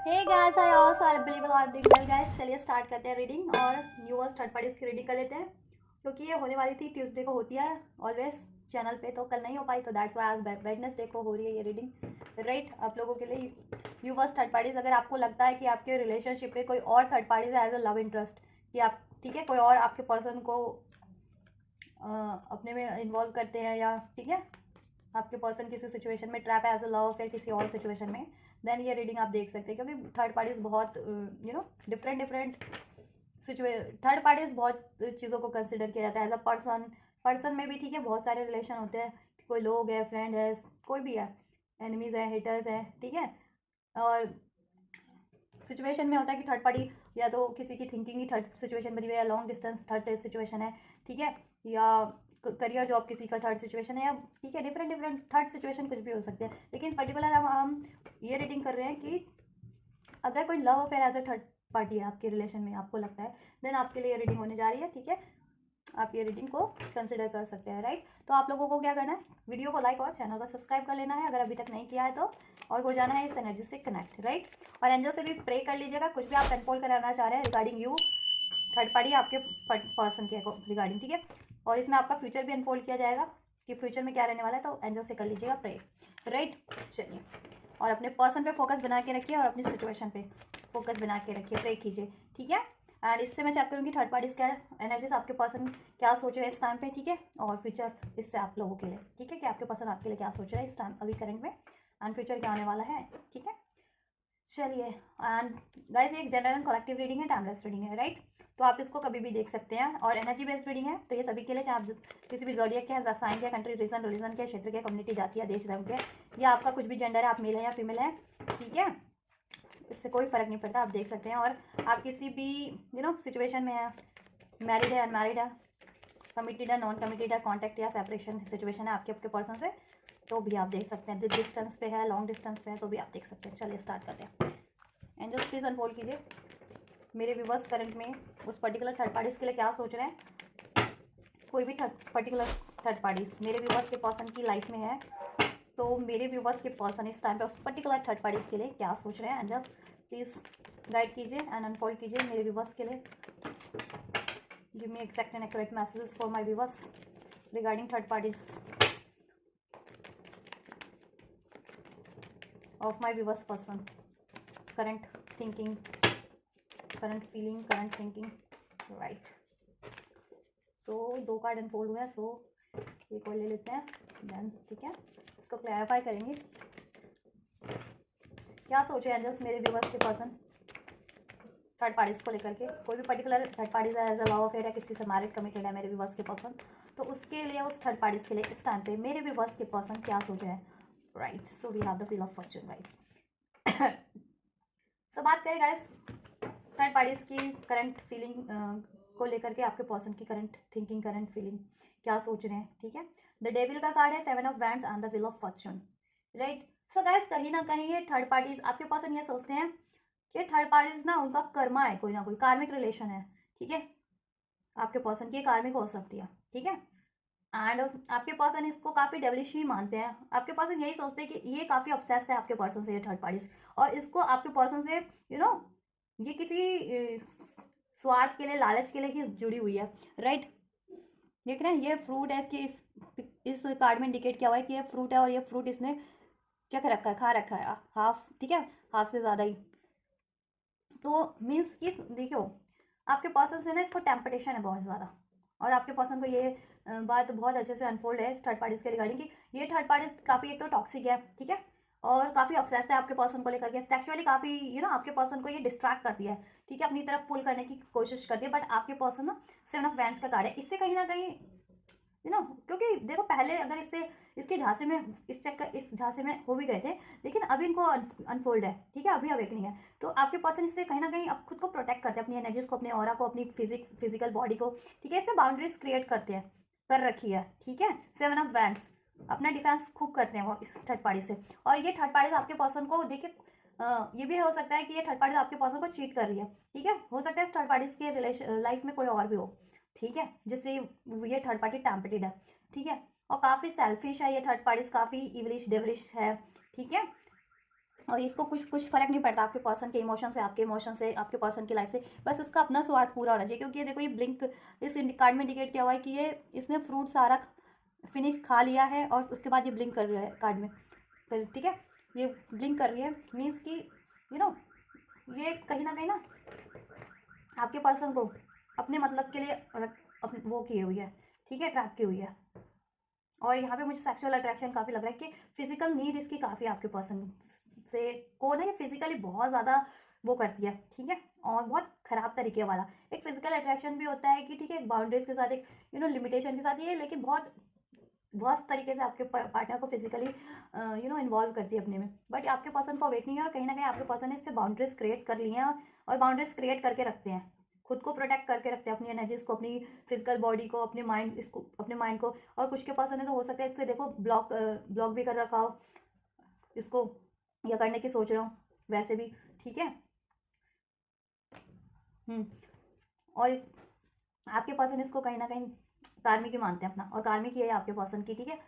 Hey guys, I also unbelievable are doing well guys. चलिए start करते हैं reading और न्यूअर्स थर्ड पार्टीज की रीडिंग कर लेते हैं, क्योंकि ये होने वाली थी ट्यूसडे को होती है ऑलवेज चैनल पे, तो कल नहीं हो पाई, तो दैट्स वाई आज वेडनेसडे को हो रही है ये रीडिंग। राइट, आप लोगों के लिए न्यूअर्स थर्ड पार्टीज, अगर आपको लगता है कि आपके रिलेशनशिप में कोई और थर्ड पार्टीज है एज अ लव इंटरेस्ट, कि आप ठीक है कोई और आपके पर्सन को अपने में इन्वॉल्व करते हैं, या ठीक है आपके पर्सन किसी सिचुएशन में ट्रैप है एज अ लव फिर किसी और सिचुएशन में, देन ये रीडिंग आप देख सकते हैं, क्योंकि थर्ड पार्टीज बहुत डिफरेंट डिफरेंट थर्ड पार्टीज बहुत चीज़ों को कंसिडर किया जाता है एज अ पर्सन। पर्सन में भी ठीक है बहुत सारे रिलेशन होते हैं, कोई लोग है, फ्रेंड है, कोई भी है, एनिमीज है, हेटर्स है, ठीक है। और सिचुएशन में होता है कि थर्ड पार्टी या तो किसी की थिंकिंग ही थर्ड सिचुएशन बनी हुई है, या लॉन्ग डिस्टेंस थर्ड सिचुएशन है, ठीक है, या करियर जॉब किसी का थर्ड सिचुएशन है, या ठीक है डिफरेंट डिफरेंट थर्ड सिचुएशन कुछ भी हो सकते हैं। लेकिन पर्टिकुलर हम ये रीडिंग कर रहे हैं कि अगर कोई love affair as a third party है आपके रिलेशन में, आपको लगता है, देन आपके लिए ये रीडिंग होने जा रही है, ठीक है। आप ये रीडिंग को कंसिडर कर सकते हैं। राइट, तो आप लोगों को क्या करना है, वीडियो को लाइक और चैनल को सब्सक्राइब कर लेना है अगर अभी तक नहीं किया है तो, और हो जाना है इस एनर्जी से कनेक्ट। राइट, और एंजल से भी प्रे कर लीजिएगा, कुछ भी आप अनफोल्ड कराना चाह रहे हैं रिगार्डिंग यू थर्ड पार्टी आपके पर्सन के रिगार्डिंग, ठीक है। और इसमें आपका फ्यूचर भी अनफोल्ड किया जाएगा कि फ्यूचर में क्या रहने वाला है, तो एंजल से कर लीजिएगा प्रे। राइट, चलिए, और अपने पर्सन पे फोकस बना के रखिए और अपनी सिचुएशन पे फोकस बना के रखिए, प्रे कीजिए, ठीक है। एंड इससे मैं चेक करूँगी थर्ड पार्टीज क्या एनर्जीज आपके पर्सन क्या सोच रहे हैं इस टाइम पे, ठीक है, और फ्यूचर इससे आप लोगों के लिए, ठीक है, कि आपके पर्सन आपके लिए क्या सोच रहे हैं इस टाइम अभी करंट में, एंड फ्यूचर क्या आने वाला है, ठीक है। चलिए, एंड गाइस ये एक जनरल एंड कलेक्टिव रीडिंग है, टाइमलेस रीडिंग है। राइट, तो आप इसको कभी भी देख सकते हैं, और एनर्जी बेस्ड रीडिंग है, तो ये सभी के लिए, चाहे आप किसी भी जोडियक के, साइन के, कंट्री, रीजन, रिलीजन के, क्षेत्र के, कम्युनिटी, जाति या देश धर्म के, या आपका कुछ भी जेंडर है, आप मेल है या फीमेल है, ठीक है, इससे कोई फर्क नहीं पड़ता, आप देख सकते हैं। और आप किसी भी सिचुएशन में है, मैरिड है, अनमैरिड है, कमिटेड है, नॉन कमिटेड है, कॉन्टैक्ट या सेपरेशन सिचुएशन है आपके आपके पर्सन से, तो भी आप देख सकते हैं। डिस्टेंस पे है, लॉन्ग डिस्टेंस पे है, तो भी आप देख सकते हैं। चलिए स्टार्ट करते हैं। एंजल्स प्लीज अनफोल्ड कीजिए मेरे व्यूवर्स करंट में उस पर्टिकुलर थर्ड पार्टीज के लिए क्या सोच रहे हैं। कोई भी पर्टिकुलर थर्ड पार्टीज मेरे व्यूवर्स के पर्सन की लाइफ में है, तो मेरे व्यूवर्स के पर्सन इस टाइम पे उस पर्टिकुलर थर्ड पार्टीज के लिए क्या सोच रहे हैं। एंजल्स प्लीज गाइड कीजिए एंड अनफोल्ड कीजिए मेरे व्यूवर्स के लिए। Give me exact and accurate messages for my viewers regarding third parties of my viewers person, current thinking, current feeling, current thinking. Right, so दो कार्ड अनफोल्ड हुए हैं, सो एक और ले लेते हैं, देन ठीक है इसको क्लैरिफाई करेंगे क्या सोचे एंजल्स मेरे व्यूवर्स के पर्सन थर्ड पार्टीज को लेकर के। कोई भी पर्टिकुलर थर्ड पार्टीज है एज अ लव अफेयर है, किसी से मैरिड कमिटेड है मेरे व्यूवर्स के पर्सन, तो उसके लिए उस थर्ड पार्टीज के लिए इस टाइम पे मेरे व्यूवर्स के पर्सन क्या सोच रहे हैं। Right, so we have the wheel of fortune. Right, so बात करें गाइस थर्ड पार्टीज की करंट फीलिंग को लेकर के, आपके पर्सन की करंट थिंकिंग, करंट फीलिंग क्या सोच रहे हैं, ठीक है। द डेविल का कार्ड है, 7 of Wands and the wheel of fortune. Right, so guys कहीं ना कहीं ये थर्ड पार्टीज आपके पर्सन ये सोचते हैं कि थर्ड पार्टीज ना उनका कर्मा है, कोई ना कोई कार्मिक रिलेशन है, ठीक है, आपके पर्सन की कार्मिक हो सकती है, ठीक है। एंड आपके पर्सन इसको काफ़ी डेवलिश ही मानते हैं, आपके पर्सन यही सोचते हैं कि ये काफ़ी ऑब्सेस्ड है आपके पर्सन से, ये थर्ड पार्टीज, और इसको आपके पर्सन से ये किसी स्वार्थ के लिए, लालच के लिए ही जुड़ी हुई है। राइट, देख रहे हैं ये फ्रूट है, इसकी इस कार्ड में इंडिकेट किया हुआ है कि ये फ्रूट है, और ये फ्रूट इसने चख रखा है, खा रखा है हाफ, ठीक है, हाफ से ज़्यादा ही। तो मीन्स कि देखो आपके पर्सन से ना इसको टेम्पटेशन है बहुत ज़्यादा, और आपके पर्सन को ये बात बहुत अच्छे से अनफोल्ड है इस थर्ड पार्टीज के रिगार्डिंग कि ये थर्ड पार्टी काफ़ी एक तो टॉक्सिक है, ठीक है, और काफ़ी ऑब्सेस्ड है आपके पर्सन को लेकर के, सेक्सुअली काफ़ी आपके पर्सन को ये डिस्ट्रैक्ट करती है, ठीक है, अपनी तरफ पुल करने की कोशिश करती है। बट आपके पर्सन ना 7 of Wands का कार्ड है, इससे कहीं ना कहीं क्योंकि देखो पहले अगर इससे इसके झांसे में इस चक्कर इस झांसे में हो भी गए थे, लेकिन अभी इनको अनफोल्ड है, ठीक है, अभी अवेकनिंग है, तो आपके पर्सन इससे कहीं ना कहीं अब खुद को प्रोटेक्ट करते हैं, अपनी एनर्जीज को, अपने ऑरा को, अपनी फिजिकल बॉडी को, ठीक है, इससे बाउंड्रीज क्रिएट करते हैं, कर रखी है, ठीक है। 7 of Wands अपना डिफेंस खूब करते हैं वो इस थर्ड पार्टी से, और ये थर्ड पार्टी आपके पर्सन को देखिए ये भी हो सकता है कि ये थर्ड पार्टी आपके पर्सन को चीट कर रही है, ठीक है, हो सकता है इस थर्ड पार्टी के रिलेशन लाइफ में कोई और भी हो, ठीक है, जिससे ये थर्ड पार्टी टैम्पटेड है, ठीक है, और काफ़ी सेल्फिश है ये थर्ड पार्टीज, काफ़ी इवलिश डेवलिश है, ठीक है। और इसको कुछ कुछ फ़र्क नहीं पड़ता आपके पर्सन के इमोशन से, आपके इमोशन से, आपके पर्सन की लाइफ से, बस इसका अपना स्वार्थ पूरा होना चाहिए। क्योंकि ये देखो, ये ब्लिंक इस कार्ड में इंडिकेट किया हुआ है कि ये इसने फ्रूट सारा फिनिश खा लिया है और उसके बाद ये ब्लिंक कर रहा है कार्ड में, फिर ठीक है, ये ब्लिंक कर रही है, मीन्स कि यू नो ये कहीं ना आपके पर्सन को अपने मतलब के लिए वो की हुई है, ठीक है, ट्रैप की हुई है। और यहाँ पे मुझे सेक्सुअल अट्रैक्शन काफ़ी लग रहा है कि फिजिकल नीड इसकी काफ़ी आपके पर्सन से को ना, ये फिजिकली बहुत ज़्यादा वो करती है, ठीक है, और बहुत ख़राब तरीके वाला। एक फिजिकल अट्रैक्शन भी होता है कि ठीक है, एक बाउंड्रीज के साथ, एक लिमिटेशन के साथ ये, लेकिन बहुत वर्स्ट तरीके से आपके पार्टनर को फिजिकली इन्वॉल्व करती है अपने में। बट आपके पर्सन को अवेक नहीं है, और कहीं ना कहीं आपके पर्सन ने इससे बाउंड्रीज क्रिएट कर ली हैं, और बाउंड्रीज क्रिएट करके रखते हैं, खुद को प्रोटेक्ट करके रखते हैं, अपनी एनर्जीज को, अपनी फिजिकल बॉडी को, अपने माइंड, इसको अपने माइंड को। और कुछ के पर्सन है तो हो सकता है इससे देखो ब्लॉक भी कर रखा हो इसको, या करने की सोच रहे हो वैसे भी, ठीक है। और इस आपके पर्सन इसको कहीं ना कहीं कार्मिक ही मानते हैं अपना, और कार्मिक ही है आपके पर्सन की, ठीक है।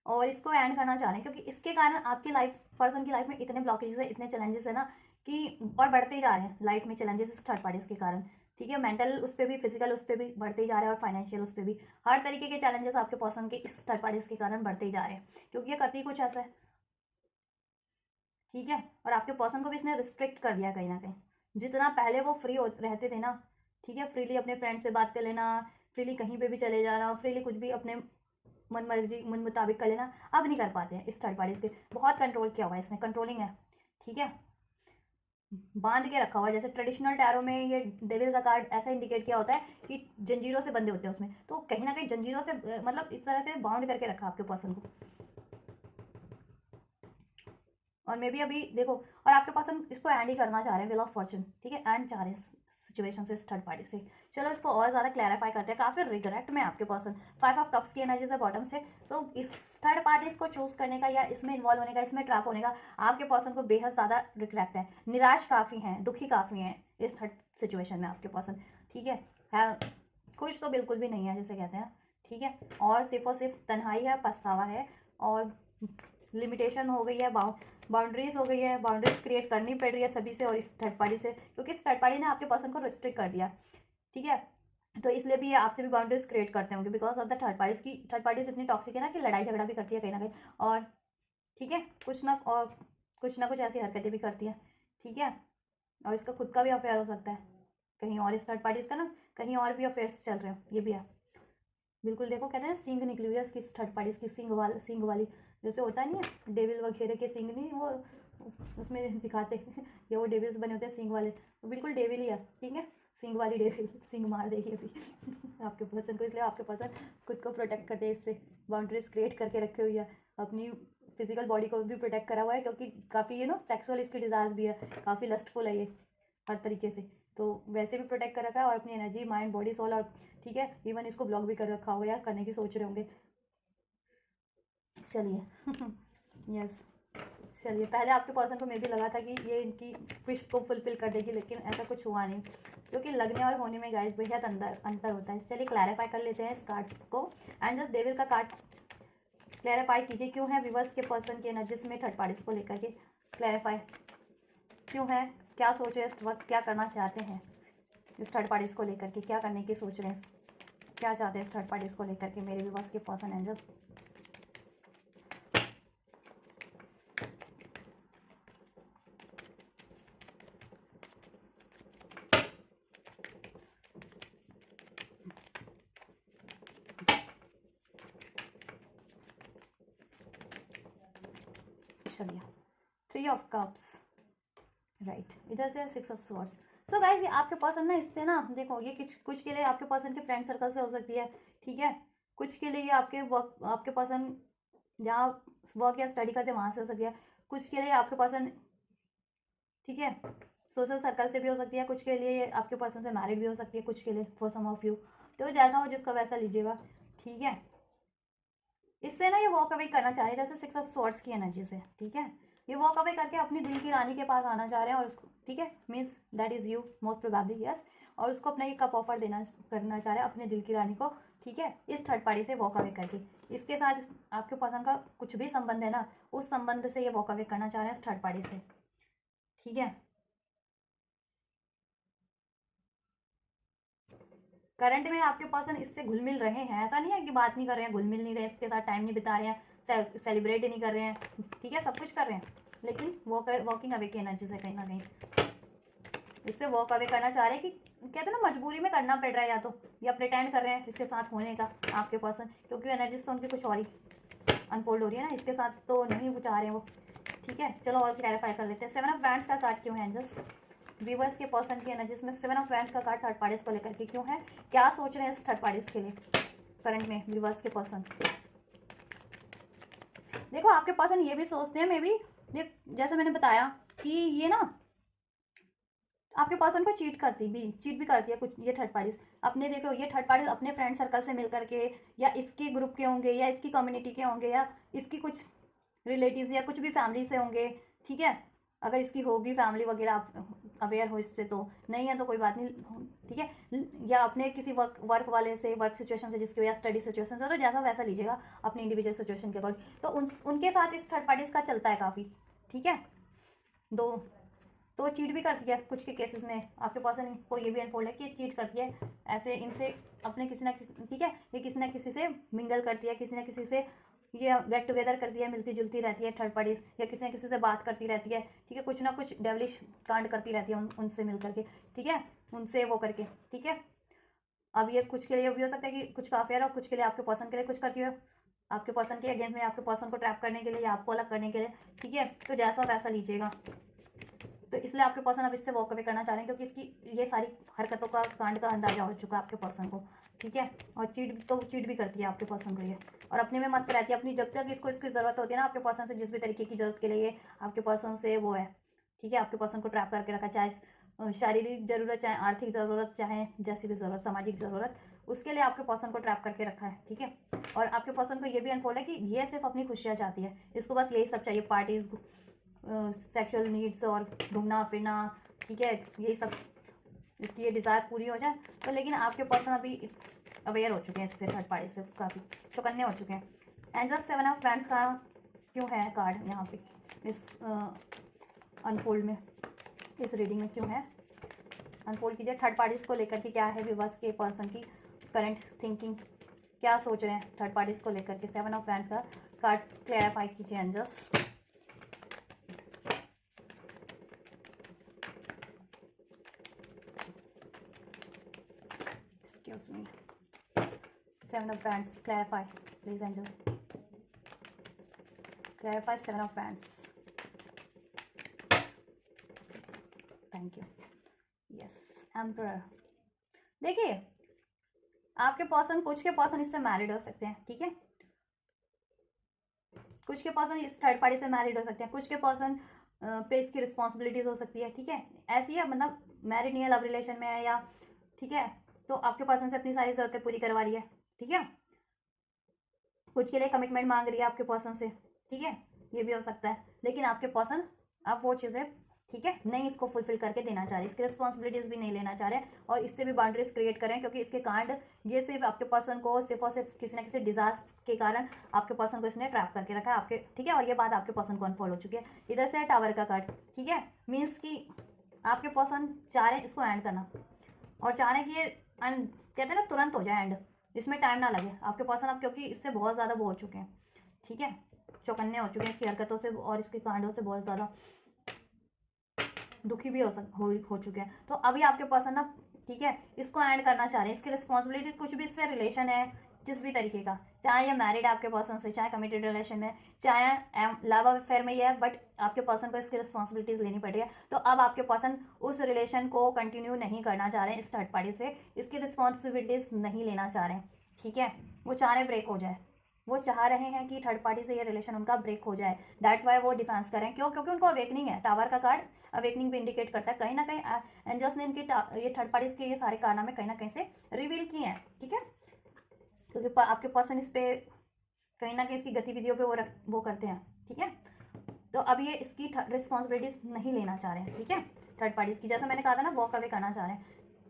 और इसको एंड करना चाह रहे हैं क्योंकि इसके कारण आपकी लाइफ, पर्सन की लाइफ में इतने ब्लॉकेजेस है, इतने चैलेंजेस है ना, कि और बढ़ते ही जा रहे हैं लाइफ में चैलेंजेस इस थर्ड पार्टीज के कारण, ठीक है। मेंटल उस पर भी, फिजिकल उस पर भी बढ़ते ही जा रहे हैं, और फाइनेंशियल उस पर भी, हर तरीके के चैलेंजेस आपके पर्सन के इस थर्ड पार्टीज के कारण बढ़ते ही जा रहे हैं, क्योंकि ये करती ही कुछ ऐसा है, ठीक है। और आपके पर्सन को भी इसने रिस्ट्रिक्ट कर दिया कहीं ना कहीं। जितना पहले वो फ्री रहते थे ना, ठीक है, फ्रीली अपने फ्रेंड से बात कर लेना, फ्रीली कहीं पे भी चले जाना, फ्रीली कुछ भी अपने मन मर्जी, मन मुताबिक कर लेना, अब नहीं कर पाते हैं इस थर्ड पार्टी से। बहुत कंट्रोल किया हुआ है इसने, कंट्रोलिंग है, ठीक है, बांध के रखा हुआ है। जैसे ट्रेडिशनल टैरो में ये डेविल का कार्ड ऐसा इंडिकेट किया होता है कि जंजीरों से बंधे होते हैं उसमें, तो कहीं ना कहीं जंजीरों से मतलब इस तरह से बाउंड करके रखा आपके पर्सन को। और मे बी अभी देखो, और आपके पर्सन इसको एंड ही करना चाह रहे हैं, व्हील ऑफ फॉर्चून, ठीक है, एंड चाह रहे हैं सिचुएशन से इस थर्ड पार्टी से। चलो इसको और ज़्यादा क्लैरिफाई करते हैं। काफ़ी रिग्रेट में आपके पर्सन, 5 ऑफ कप्स की एनर्जी से बॉटम से, तो इस थर्ड पार्टी को चूज करने का, या इसमें इन्वॉल्व होने का, इसमें ट्रैप होने का आपके पर्सन को बेहद ज़्यादा रिग्रेट है। निराश काफ़ी हैं, दुखी काफ़ी हैं इस थर्ड सिचुएशन में आपके पर्सन, ठीक है, खुश तो बिल्कुल भी नहीं है जिसे कहते हैं, ठीक है। और सिर्फ तन्हाई है, पछतावा है, और लिमिटेशन हो गई है, बाउंड्रीज हो गई है, बाउंड्रीज क्रिएट करनी पड़ रही है सभी से और इस थर्ड पार्टी से, क्योंकि इस थर्ड पार्टी ने आपके पर्सन को रिस्ट्रिक्ट कर दिया, ठीक है। तो इसलिए भी ये आपसे भी बाउंड्रीज क्रिएट करते होंगे, because of the third parties इतनी टॉक्सिक है ना, कि लड़ाई झगड़ा भी करती है कहीं ना कहीं, और ठीक है, कुछ ना कुछ ऐसी हरकतें भी करती है, ठीक है। और इसका खुद का भी अफेयर हो सकता है कहीं और, इस थर्ड पार्टीज का ना कहीं और भी अफेयर्स चल रहे हैं, ये भी है। बिल्कुल देखो, कहते हैं सींग निकली हुई है इसकी थर्ड पार्टीज की, सींग वाली, जैसे होता नहीं है डेविल वगैरह के सींग, नहीं वो उसमें दिखाते या वो डेविल्स बने होते हैं सींग वाले, तो बिल्कुल डेविल ही है, ठीक है, सींग वाली डेविल, सींग मार देगी अभी आपके पर्सन को। इसलिए आपके पर्सन खुद को प्रोटेक्ट करते हैं, इससे बाउंड्रीज क्रिएट करके रखे हुई है, अपनी फिजिकल बॉडी को भी प्रोटेक्ट करा हुआ है, क्योंकि काफ़ी सेक्सुअल इसकी डिज़ायर्स भी है, काफ़ी लस्टफुल है ये हर तरीके से, तो वैसे भी प्रोटेक्ट कर रखा है, और अपनी एनर्जी, माइंड, बॉडी, सोल, और ठीक है, इवन इसको ब्लॉक भी कर रखा होगा या करने की सोच रहे होंगे। चलिए यस, चलिए, पहले आपके पर्सन को मे भी लगा था कि ये इनकी विश को फुलफिल कर देगी, लेकिन ऐसा कुछ हुआ नहीं, क्योंकि लगने और होने में गाइस बेहद अंतर होता है। चलिए क्लैरिफाई कर लेते हैं इस कार्ड को, एंड जस्ट डेविल का कार्ड क्लैरिफाई कीजिए, क्यों है व्यूवर्स के पर्सन की एनर्जीज में थर्ड पार्टीज को लेकर के, क्लैरिफाई क्यों है, क्या सोच रहे हैं इस वक्त, क्या करना चाहते हैं इस थर्ड पार्टीज को लेकर के, क्या करने की सोच रहे हैं, क्या चाहते हैं इस थर्ड पार्टीज को लेकर के मेरे व्यूवर्स के पर्सन एंजल्स। चलिए, 3 ऑफ कप्स, राइट, इधर से 6 ऑफ स्वॉर्ड्स। सो गाइस, ये आपके पर्सन ना, इससे ना देखो, ये कुछ के लिए आपके पर्सन के फ्रेंड सर्कल से हो सकती है, ठीक है, कुछ के लिए ये आपके पर्सन जहाँ वर्क या स्टडी करते हैं वहाँ से हो सकती है, कुछ के लिए आपके पर्सन, ठीक है, सोशल सर्कल से भी हो सकती है, कुछ के लिए ये आपके पर्सन से मैरिड भी हो सकती है, कुछ के लिए फॉर सम ऑफ यू, तो जैसा हो जिसका वैसा लीजिएगा, ठीक है। इससे ना ये वॉक अवे करना चाह रहे हैं, जैसे 6 ऑफ स्वॉर्ड्स की एनर्जी से, ठीक है, ये वॉक अवे करके अपनी दिल की रानी के पास आना चाह रहे हैं, और उसको, ठीक है, means that is you most probably, yes, और उसको अपना ये कप ऑफर करना चाह रहे हैं अपने दिल की रानी को, ठीक है, इस थर्ड पार्टी से वॉक अवे करके। इसके साथ आपके पर्सन का कुछ भी संबंध है ना, उस संबंध से ये वॉक अवे करना चाह रहे हैं इस थर्ड पार्टी से, ठीक है। करंट में आपके पर्सन इससे घुल मिल रहे हैं, ऐसा नहीं है कि बात नहीं कर रहे हैं, घुल मिल नहीं रहे हैं, इसके साथ टाइम नहीं बिता रहे हैं, सेलिब्रेट नहीं कर रहे हैं, ठीक है, सब कुछ कर रहे हैं, लेकिन वॉकिंग अवे की एनर्जी से कहीं ना कहीं इससे वॉक अवे करना चाह रहे हैं कि कहते हैं ना मजबूरी में करना पड़ रहा है, या प्रिटेंड कर रहे हैं इसके साथ होने का आपके पर्सन, क्योंकि एनर्जीज तो उनकी कुछ और ही अनफोल्ड हो रही है ना, इसके साथ तो नहीं वो चाह रहे हैं वो, ठीक है। चलो और क्लैरिफाई कर लेते हैं। 7 ऑफ वैंड्स का कार्ड क्यों है एंजल्स? व्यूवर्स के पर्सन की एनर्जीज में 7 ऑफ वैंड्स का कार्ड थर्ड पार्टीज को लेकर के क्यों है, क्या सोच रहे हैं इस थर्ड पार्टीज के लिए करंट में व्यूवर्स के पर्सन? देखो आपके पर्सन ये भी सोचते हैं, मे बी देख जैसे मैंने बताया कि ये ना आपके पर्सन को चीट भी करती है कुछ ये थर्ड पार्टीज अपने, देखो ये थर्ड पार्टीज अपने फ्रेंड सर्कल से मिल करके, या इसके ग्रुप के होंगे, या इसकी कम्युनिटी के होंगे, या इसकी कुछ रिलेटिव्स या कुछ भी फैमिली से होंगे, ठीक है। अगर इसकी होगी फैमिली वगैरह, आप अवेयर हो इससे, तो नहीं है तो कोई बात नहीं, ठीक है। या अपने किसी वर्क वाले से, वर्क सिचुएशन से जिसकी, या स्टडी सिचुएशन से, तो जैसा वैसा लीजिएगा अपनी इंडिविजुअल सिचुएशन के अकॉर्डिंग। तो उनके साथ इस थर्ड पार्टीज का चलता है काफ़ी, ठीक है। दो तो चीट भी करती है कुछ के केसेस में, आपके पर्सन को ये भी अनफोल्ड है कि चीट करती है ऐसे इनसे अपने किसी ना किसी, ठीक है, ये किसी ना किसी से मिंगल करती है, किसी ना किसी से ये गेट टुगेदर करती है, मिलती जुलती रहती है थर्ड पार्टीज, या किसी ना किसी से बात करती रहती है, ठीक है, कुछ ना कुछ डेवलिश कांड करती रहती है उनसे मिल करके, ठीक है, उनसे वो करके, ठीक है। अब ये कुछ के लिए भी हो सकता है कि कुछ का अफेयर हो, कुछ के लिए आपके पर्सन के लिए कुछ करती हो, आपके पर्सन के अगेंस्ट में, आपके पर्सन को ट्रैप करने के लिए या आपको अलग करने के लिए, ठीक है। तो जैसा वैसा लीजिएगा। तो इसलिए आपके पर्सन अब इससे वॉक अवे करना चाह रहे हैं, क्योंकि इसकी ये सारी हरकतों का कांड का अंदाजा हो चुका है आपके पर्सन को, ठीक है। और चीट भी करती है आपके पर्सन को ये, और अपने में मस्त रहती है अपनी, जब तक इसको इसकी ज़रूरत होती है ना आपके पर्सन से, जिस भी तरीके की ज़रूरत के लिए ये आपके पर्सन से वो है, ठीक है, आपके पर्सन को ट्रैप करके रखा, चाहे शारीरिक ज़रूरत, चाहे आर्थिक ज़रूरत, चाहे जैसी भी ज़रूरत, सामाजिक ज़रूरत, उसके लिए आपके पर्सन को ट्रैप करके रखा है, ठीक है। और आपके पर्सन को ये भी अनफोल्ड है कि ये सिर्फ अपनी खुशियाँ चाहती है, इसको बस यही सब चाहिए, पार्टीज, सेक्सुअल नीड्स और घूमना फिरना, ठीक है, यही सब इसकी ये डिज़ायर पूरी हो जाए। तो लेकिन आपके पर्सन अभी अवेयर हो चुके हैं इससे, थर्ड पार्टी से काफ़ी चौकन्ने हो चुके हैं। एंड जस्ट 7 ऑफ वैंड्स का क्यों है कार्ड यहाँ पे इस अनफोल्ड में, इस रीडिंग में क्यों है, अनफोल्ड कीजिए। थर्ड पार्टीज को लेकर के क्या है विवास के पर्सन की करंट थिंकिंग, क्या सोच रहे हैं थर्ड पार्टीज को लेकर के। 7 ऑफ वैंड्स का कार्ड क्लैरिफाई कीजिए angels. Excuse me. 7 of Wands. Clarify, please, angel. Clarify 7 of Wands. Thank you. Yes, Emperor. देखिए आपके पर्सन, कुछ के पर्सन इससे मैरिड हो सकते हैं, ठीक है, कुछ के पर्सन इस थर्ड पार्टी से मैरिड हो सकते हैं, कुछ के पर्सन पे इसकी रिस्पॉन्सिबिलिटीज हो सकती है, ठीक है। ऐसी है, मतलब मैरिड नहीं है, लव रिलेशन में है, या ठीक है, तो आपके पर्सन से अपनी सारी ज़रूरतें पूरी करवा रही है, ठीक है। कुछ के लिए कमिटमेंट मांग रही है आपके पर्सन से, ठीक है, ये भी हो सकता है। लेकिन आपके पर्सन अब वो चीज़ें, ठीक है, नहीं इसको फुलफिल करके देना चाह रहे, इसकी रिस्पॉन्सिबिलिटीज़ भी नहीं लेना चाह रहे, और इससे भी बाउंड्रीज क्रिएट करें, क्योंकि इसके कांड ये सिर्फ आपके पर्सन को सिर्फ और सिर्फ किसी ना किसी डिजास्टर के कारण आपके पर्सन को इसने ट्रैप करके रखा है आपके, ठीक है। और ये बात आपके पर्सन को अनफॉलो हो चुकी है। इधर से है टावर का कार्ड, ठीक है, मीन्स कि आपके पर्सन चाह रहे हैं इसको एंड करना, और चाह रहे हैं कि ये कहते हैं ना तुरंत हो जाए एंड, इसमें टाइम ना लगे आपके पर्सन अब, क्योंकि इससे बहुत ज़्यादा वो हो चुके हैं, ठीक है, चौकन्ने हो चुके हैं इसकी हरकतों से और इसके कांडों से, बहुत ज़्यादा दुखी भी हो चुके हैं। तो अभी आपके पर्सन ना, ठीक है, इसको एंड करना चाह रहे हैं, इसकी रिस्पॉन्सिबिलिटी कुछ भी इससे रिलेशन है जिस भी तरीके का, चाहे ये मैरिड है आपके पर्सन से, चाहे कमिटेड रिलेशन में, चाहे लव अफेयर में ही है, बट आपके पर्सन को इसकी रिस्पॉन्सिबिलिटीज लेनी पड़ रही है। तो अब आपके पर्सन उस रिलेशन को कंटिन्यू नहीं करना चाह रहे हैं, इस थर्ड पार्टी से इसकी रिस्पॉन्सिबिलिटीज नहीं लेना चाह रहे हैं, ठीक है, वो चाह रहे ब्रेक हो जाए, वो चाह रहे हैं कि थर्ड पार्टी से ये रिलेशन उनका ब्रेक हो जाए। दैट्स वाई वो डिफेंस करें, क्यों, क्योंकि उनको अवेकनिंग है, टावर का कार्ड अवेकनिंग भी इंडिकेट करता है, कहीं ना कहीं एंजल्स ने इनकी ये थर्ड पार्टीज के ये सारे कारनामे कहीं ना कहीं से रिवील किए हैं, ठीक है, क्योंकि आपके पर्सन इस पर कहीं ना कहीं इसकी गतिविधियों पे वो करते हैं, ठीक है। तो अब ये इसकी रिस्पॉन्सिबिलिटीज नहीं लेना चाह रहे हैं, ठीक है, थर्ड पार्टीज की, जैसा मैंने कहा था ना, वॉक अवे करना चाह रहे हैं,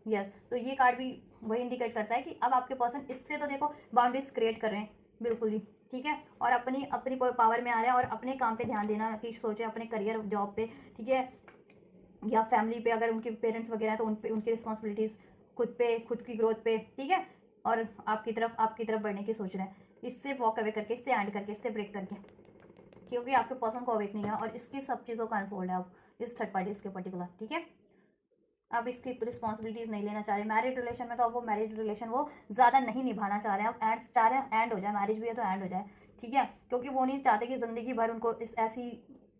यस। तो ये कार्ड भी वही इंडिकेट करता है कि अब आपके पर्सन इससे, तो देखो बाउंड्रीज क्रिएट कर रहे हैं बिल्कुल ही, ठीक है, और अपनी पावर में आ रहा है, और अपने काम पे ध्यान देना की सोचे, अपने करियर जॉब पे, ठीक है, या फैमिली पे अगर उनके पेरेंट्स वगैरह हैं तो उन पे उनकी रिस्पॉन्सिबिलिटीज़, खुद पे, खुद की ग्रोथ पे, ठीक है, और आपकी तरफ बढ़ने की सोच रहे हैं। इससे वॉक अवे करके, इससे एंड करके, इससे ब्रेक करके, क्योंकि आपके पर्सन को अवेक नहीं है और इसकी सब चीज़ों का अनफोल्ड है अब इस थर्ड पार्टी के पर्टिकुलर, ठीक है। आप इसकी रिस्पॉन्सिबिलिटीज़ नहीं लेना चाह रहे। मैरिड रिलेशन में तो अब वो मैरिड रिलेशन वो ज़्यादा नहीं निभाना चाह रहे हैं, अब एंड चाह रहे हैं एंड हो जाए, मैरिज भी है तो एंड हो जाए, ठीक है, क्योंकि वो नहीं चाहते कि ज़िंदगी भर उनको इस ऐसी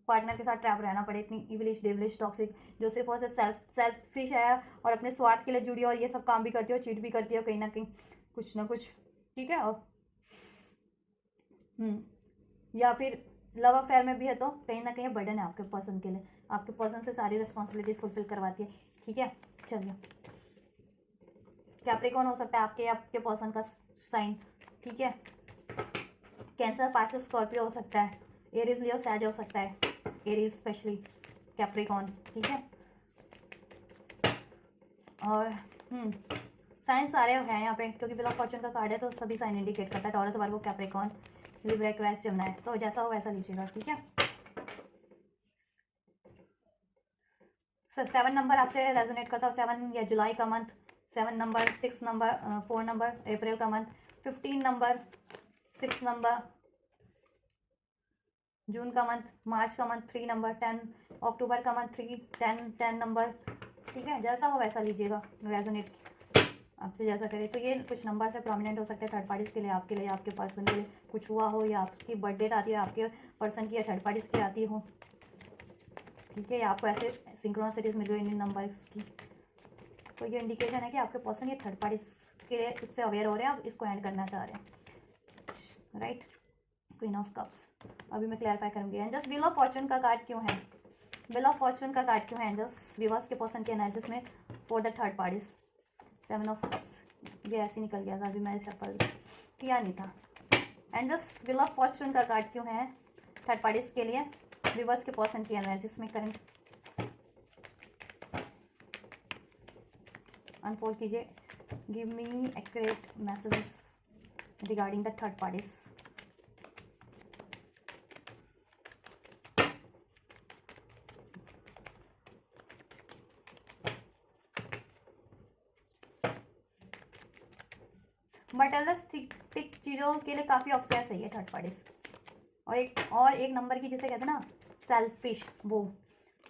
पार्टनर के साथ ट्रैप रहना पड़े, इतनी इवलिश डेवलिश टॉक्सिक, जो सिर्फ और सिर्फ सेल्फिश है और अपने स्वार्थ के लिए जुड़ी है और ये सब काम भी करती है और चीट भी करती है कहीं ना कहीं कुछ ना कुछ, ठीक है। और या फिर लव अफेयर में भी है तो कहीं ना कहीं बर्डन है आपके पर्सन के लिए, आपके पर्सन से सारी रिस्पॉन्सिबिलिटीज फुलफिल करवाती है, ठीक है। चलिए, कैप्रिकॉर्न हो सकता है आपके पर्सन का साइन, ठीक है। कैंसर, पाइसेस, स्कॉर्पियो हो सकता है, एरीज, लियो, सैज हो सकता है, एरीज स्पेशली, कैप्रिकॉर्न, ठीक है। और साइन सारे हैं यहाँ पे क्योंकि व्हील ऑफ फॉर्चून का कार्ड है तो सभी साइन इंडिकेट करता है, टॉरस, वर्गो, कैप्रिकॉर्न, लिब्रा, एक्वेरियस, जेमिनी, तो जैसा हो वैसा लीजिएगा, ठीक है। 7 नंबर आपसे रेजोनेट करता है, 7 या जुलाई का मंथ, 7 नंबर, 6 नंबर, 4 नंबर अप्रैल का मंथ, 15 नंबर, 6 नंबर जून का मंथ, मार्च का मंथ 3 नंबर, 10 अक्टूबर का मंथ 3, 10 नंबर, ठीक है, जैसा हो वैसा लीजिएगा, रेजोनेट आपसे जैसा करे। तो ये कुछ नंबर से प्रोमिनेंट हो सकते हैं थर्ड पार्टीज़ के लिए, आपके लिए, आपके पर्सन के लिए कुछ हुआ हो, या आपकी बर्थ डेट आती है आपके पर्सन की या थर्ड पार्टीज़ की आती हो, ठीक है, या आपको ऐसे सिंक्रोनिसिटीज़ मिल गई इन नंबर्स की, तो ये इंडिकेशन है कि आपके पर्सन ये थर्ड पार्टीज़ के लिए इससे अवेयर हो रहे हैं, आप इसको एंड करना चाह रहे हैं, राइट। क्वीन ऑफ कप्स, अभी मैं क्लैरिफाई करूँगी। एंजल्स, व्हील ऑफ फॉर्चून का कार्ड क्यों है, व्हील ऑफ फॉर्चून का कार्ड क्यों है एंजल्स व्यूअर्स के पर्सन के एनालिसिस में for the third parties. 7 of cups, ये ऐसे निकल गया था, अभी मैंने शफल किया नहीं था। एंजल्स, व्हील ऑफ फॉर्चून का कार्ड क्यों है थर्ड पार्टीज के लिए व्यूअर्स के पर्सन की एनालिसिस में करंट, अनफोल्ड कीजिए, give me accurate messages regarding the third parties. Materialistic चीज़ों के लिए काफ़ी ऑब्सेस है ये थर्ड पार्टीज, और एक नंबर की जिसे कहते हैं ना सेल्फिश, वो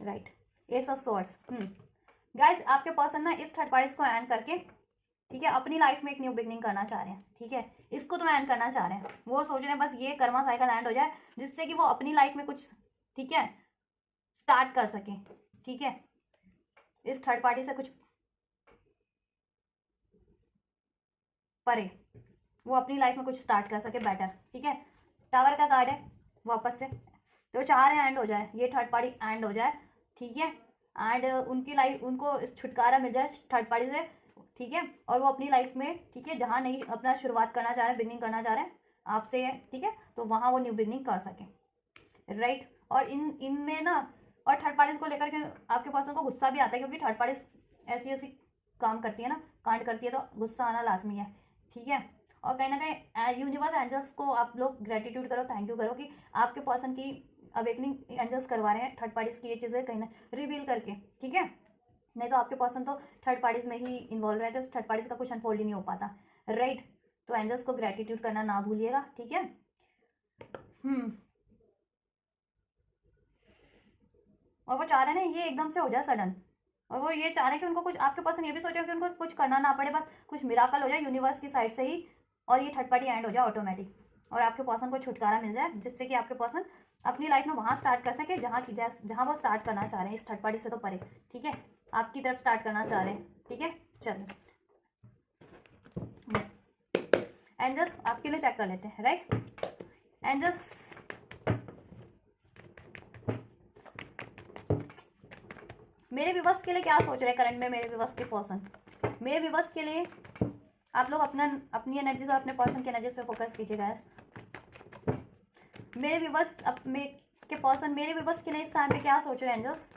right, S of swords. Guys, आपके पर्सन ना इस थर्ड पार्टीज को एंड करके, ठीक है, अपनी लाइफ में एक न्यू बिगनिंग करना चाह रहे हैं, ठीक है, इसको तो एंड करना चाह रहे हैं, वो सोच रहे हैं बस ये कर्मा साइकिल एंड हो जाए जिससे कि वो अपनी लाइफ में कुछ, ठीक है, स्टार्ट कर सकें, ठीक है, इस थर्ड पार्टी से कुछ परे वो अपनी लाइफ में कुछ स्टार्ट कर सके बेटर, ठीक है। टावर का कार्ड है वापस से, तो चाह रहे हैं एंड हो जाए, ये थर्ड पार्टी एंड हो जाए, ठीक है, एंड उनकी लाइफ, उनको छुटकारा मिल जाए थर्ड पार्टी से, ठीक है, और वो अपनी लाइफ में, ठीक है, जहाँ नहीं अपना शुरुआत करना चाह रहे हैं, बिगनिंग करना चाह रहे हैं आपसे, ठीक है, तो वहाँ वो न्यू बिगनिंग कर सकें, राइट। और इनमें ना, और थर्ड पार्टीज को लेकर के आपके पर्सन को गुस्सा भी आता है क्योंकि थर्ड पार्टीज ऐसी ऐसी काम करती है ना, कांड करती है, तो गुस्सा आना लाजमी है, ठीक है। और कहीं ना कहीं यूनिवर्स एंजल्स को आप लोग ग्रेटिट्यूड करो, थैंक यू करो कि आपके पर्सन की अवेकनिंग एंजल्स करवा रहे हैं थर्ड पार्टीज की ये चीज़ें कहीं ना रिवील करके, ठीक है, नहीं तो आपके पर्सन तो थर्ड पार्टीज में ही इन्वॉल्व रहते हैं, थर्ड पार्टीज का कुछ अनफोल्ड ही नहीं हो पाता, राइट। तो एंजल्स को ग्रेटिट्यूड करना ना भूलिएगा, ठीक है। और वो चाह रहे हैं ना ये एकदम से हो जाए सडन, और वो ये चाह रहे हैं कि उनको कुछ, आपके पर्सन ये भी सोच रहे हैं कि उनको कुछ करना ना पड़े, बस कुछ मिराकल हो जाए यूनिवर्स की साइड से ही और ये थर्ड पार्टी एंड हो जाए ऑटोमेटिक, और आपके पर्सन को छुटकारा मिल जाए जिससे कि आपके पर्सन अपनी लाइफ में वहाँ स्टार्ट कर सके जहाँ वो स्टार्ट करना चाह रहे हैं, इस थर्ड पार्टी से तो परे, ठीक है, आपकी तरफ स्टार्ट करना चाह रहे हैं, ठीक है। चलो एंजल्स आपके लिए चेक कर लेते हैं, राइट। एंजल्स, मेरे विवश के लिए क्या सोच रहे हैं करंट में मेरे विवश के पर्सन, मेरे विवश के लिए आप लोग अपनी एनर्जीज और अपने पर्सन की एनर्जीज पे फोकस कीजिएगा। मेरे विवश के पर्सन मेरे विवश के लिए इस टाइम पे क्या सोच रहे हैं एंजल्स,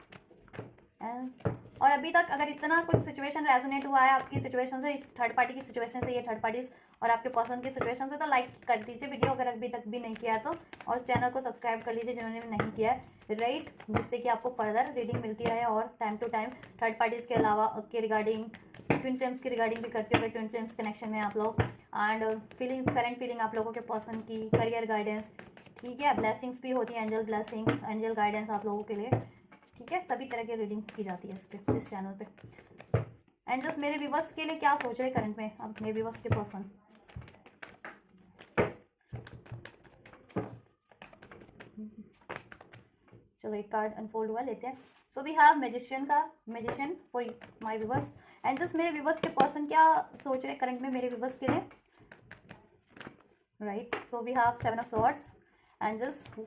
और अभी तक अगर इतना कुछ सिचुएशन रेजोनेट हुआ है आपकी सिचुएशन से, इस थर्ड पार्टी की सिचुएशन से, ये थर्ड पार्टीज और आपके पसंद की सिचुएशन से तो लाइक कर दीजिए वीडियो अगर अभी तक भी नहीं किया है तो, और चैनल को सब्सक्राइब कर लीजिए जिन्होंने भी नहीं किया है, राइट, जिससे कि आपको फर्दर रीडिंग मिलती रहे और time to time third parties के अलावा के रिगार्डिंग ट्विन फ्लेम्स की रिगार्डिंग भी करते हुए ट्विन फ्लेम्स कनेक्शन में आप लोग, एंड फीलिंग्स, करंट फीलिंग आप लोगों के पर्सन की, करियर गाइडेंस, ठीक है, ब्लेसिंग्स भी होती है, एंजल ब्लेसिंग्स, एंजल गाइडेंस आप लोगों के लिए, ठीक है, सभी तरह की रीडिंग की जाती है इस चैनल पे। एंड जस्ट मेरे व्यूवर्स के लिए क्या सोच रहे करंट में अब मेरे व्यूवर्स के पर्सन। चलो एक कार्ड अनफोल्ड हुआ, लेते हैं। So we have magician for my viewers. And just मेरे व्यूवर्स के पर्सन क्या सोच रहे करंट में मेरे व्यूवर्स के लिए, right. So we have 7 of swords. And just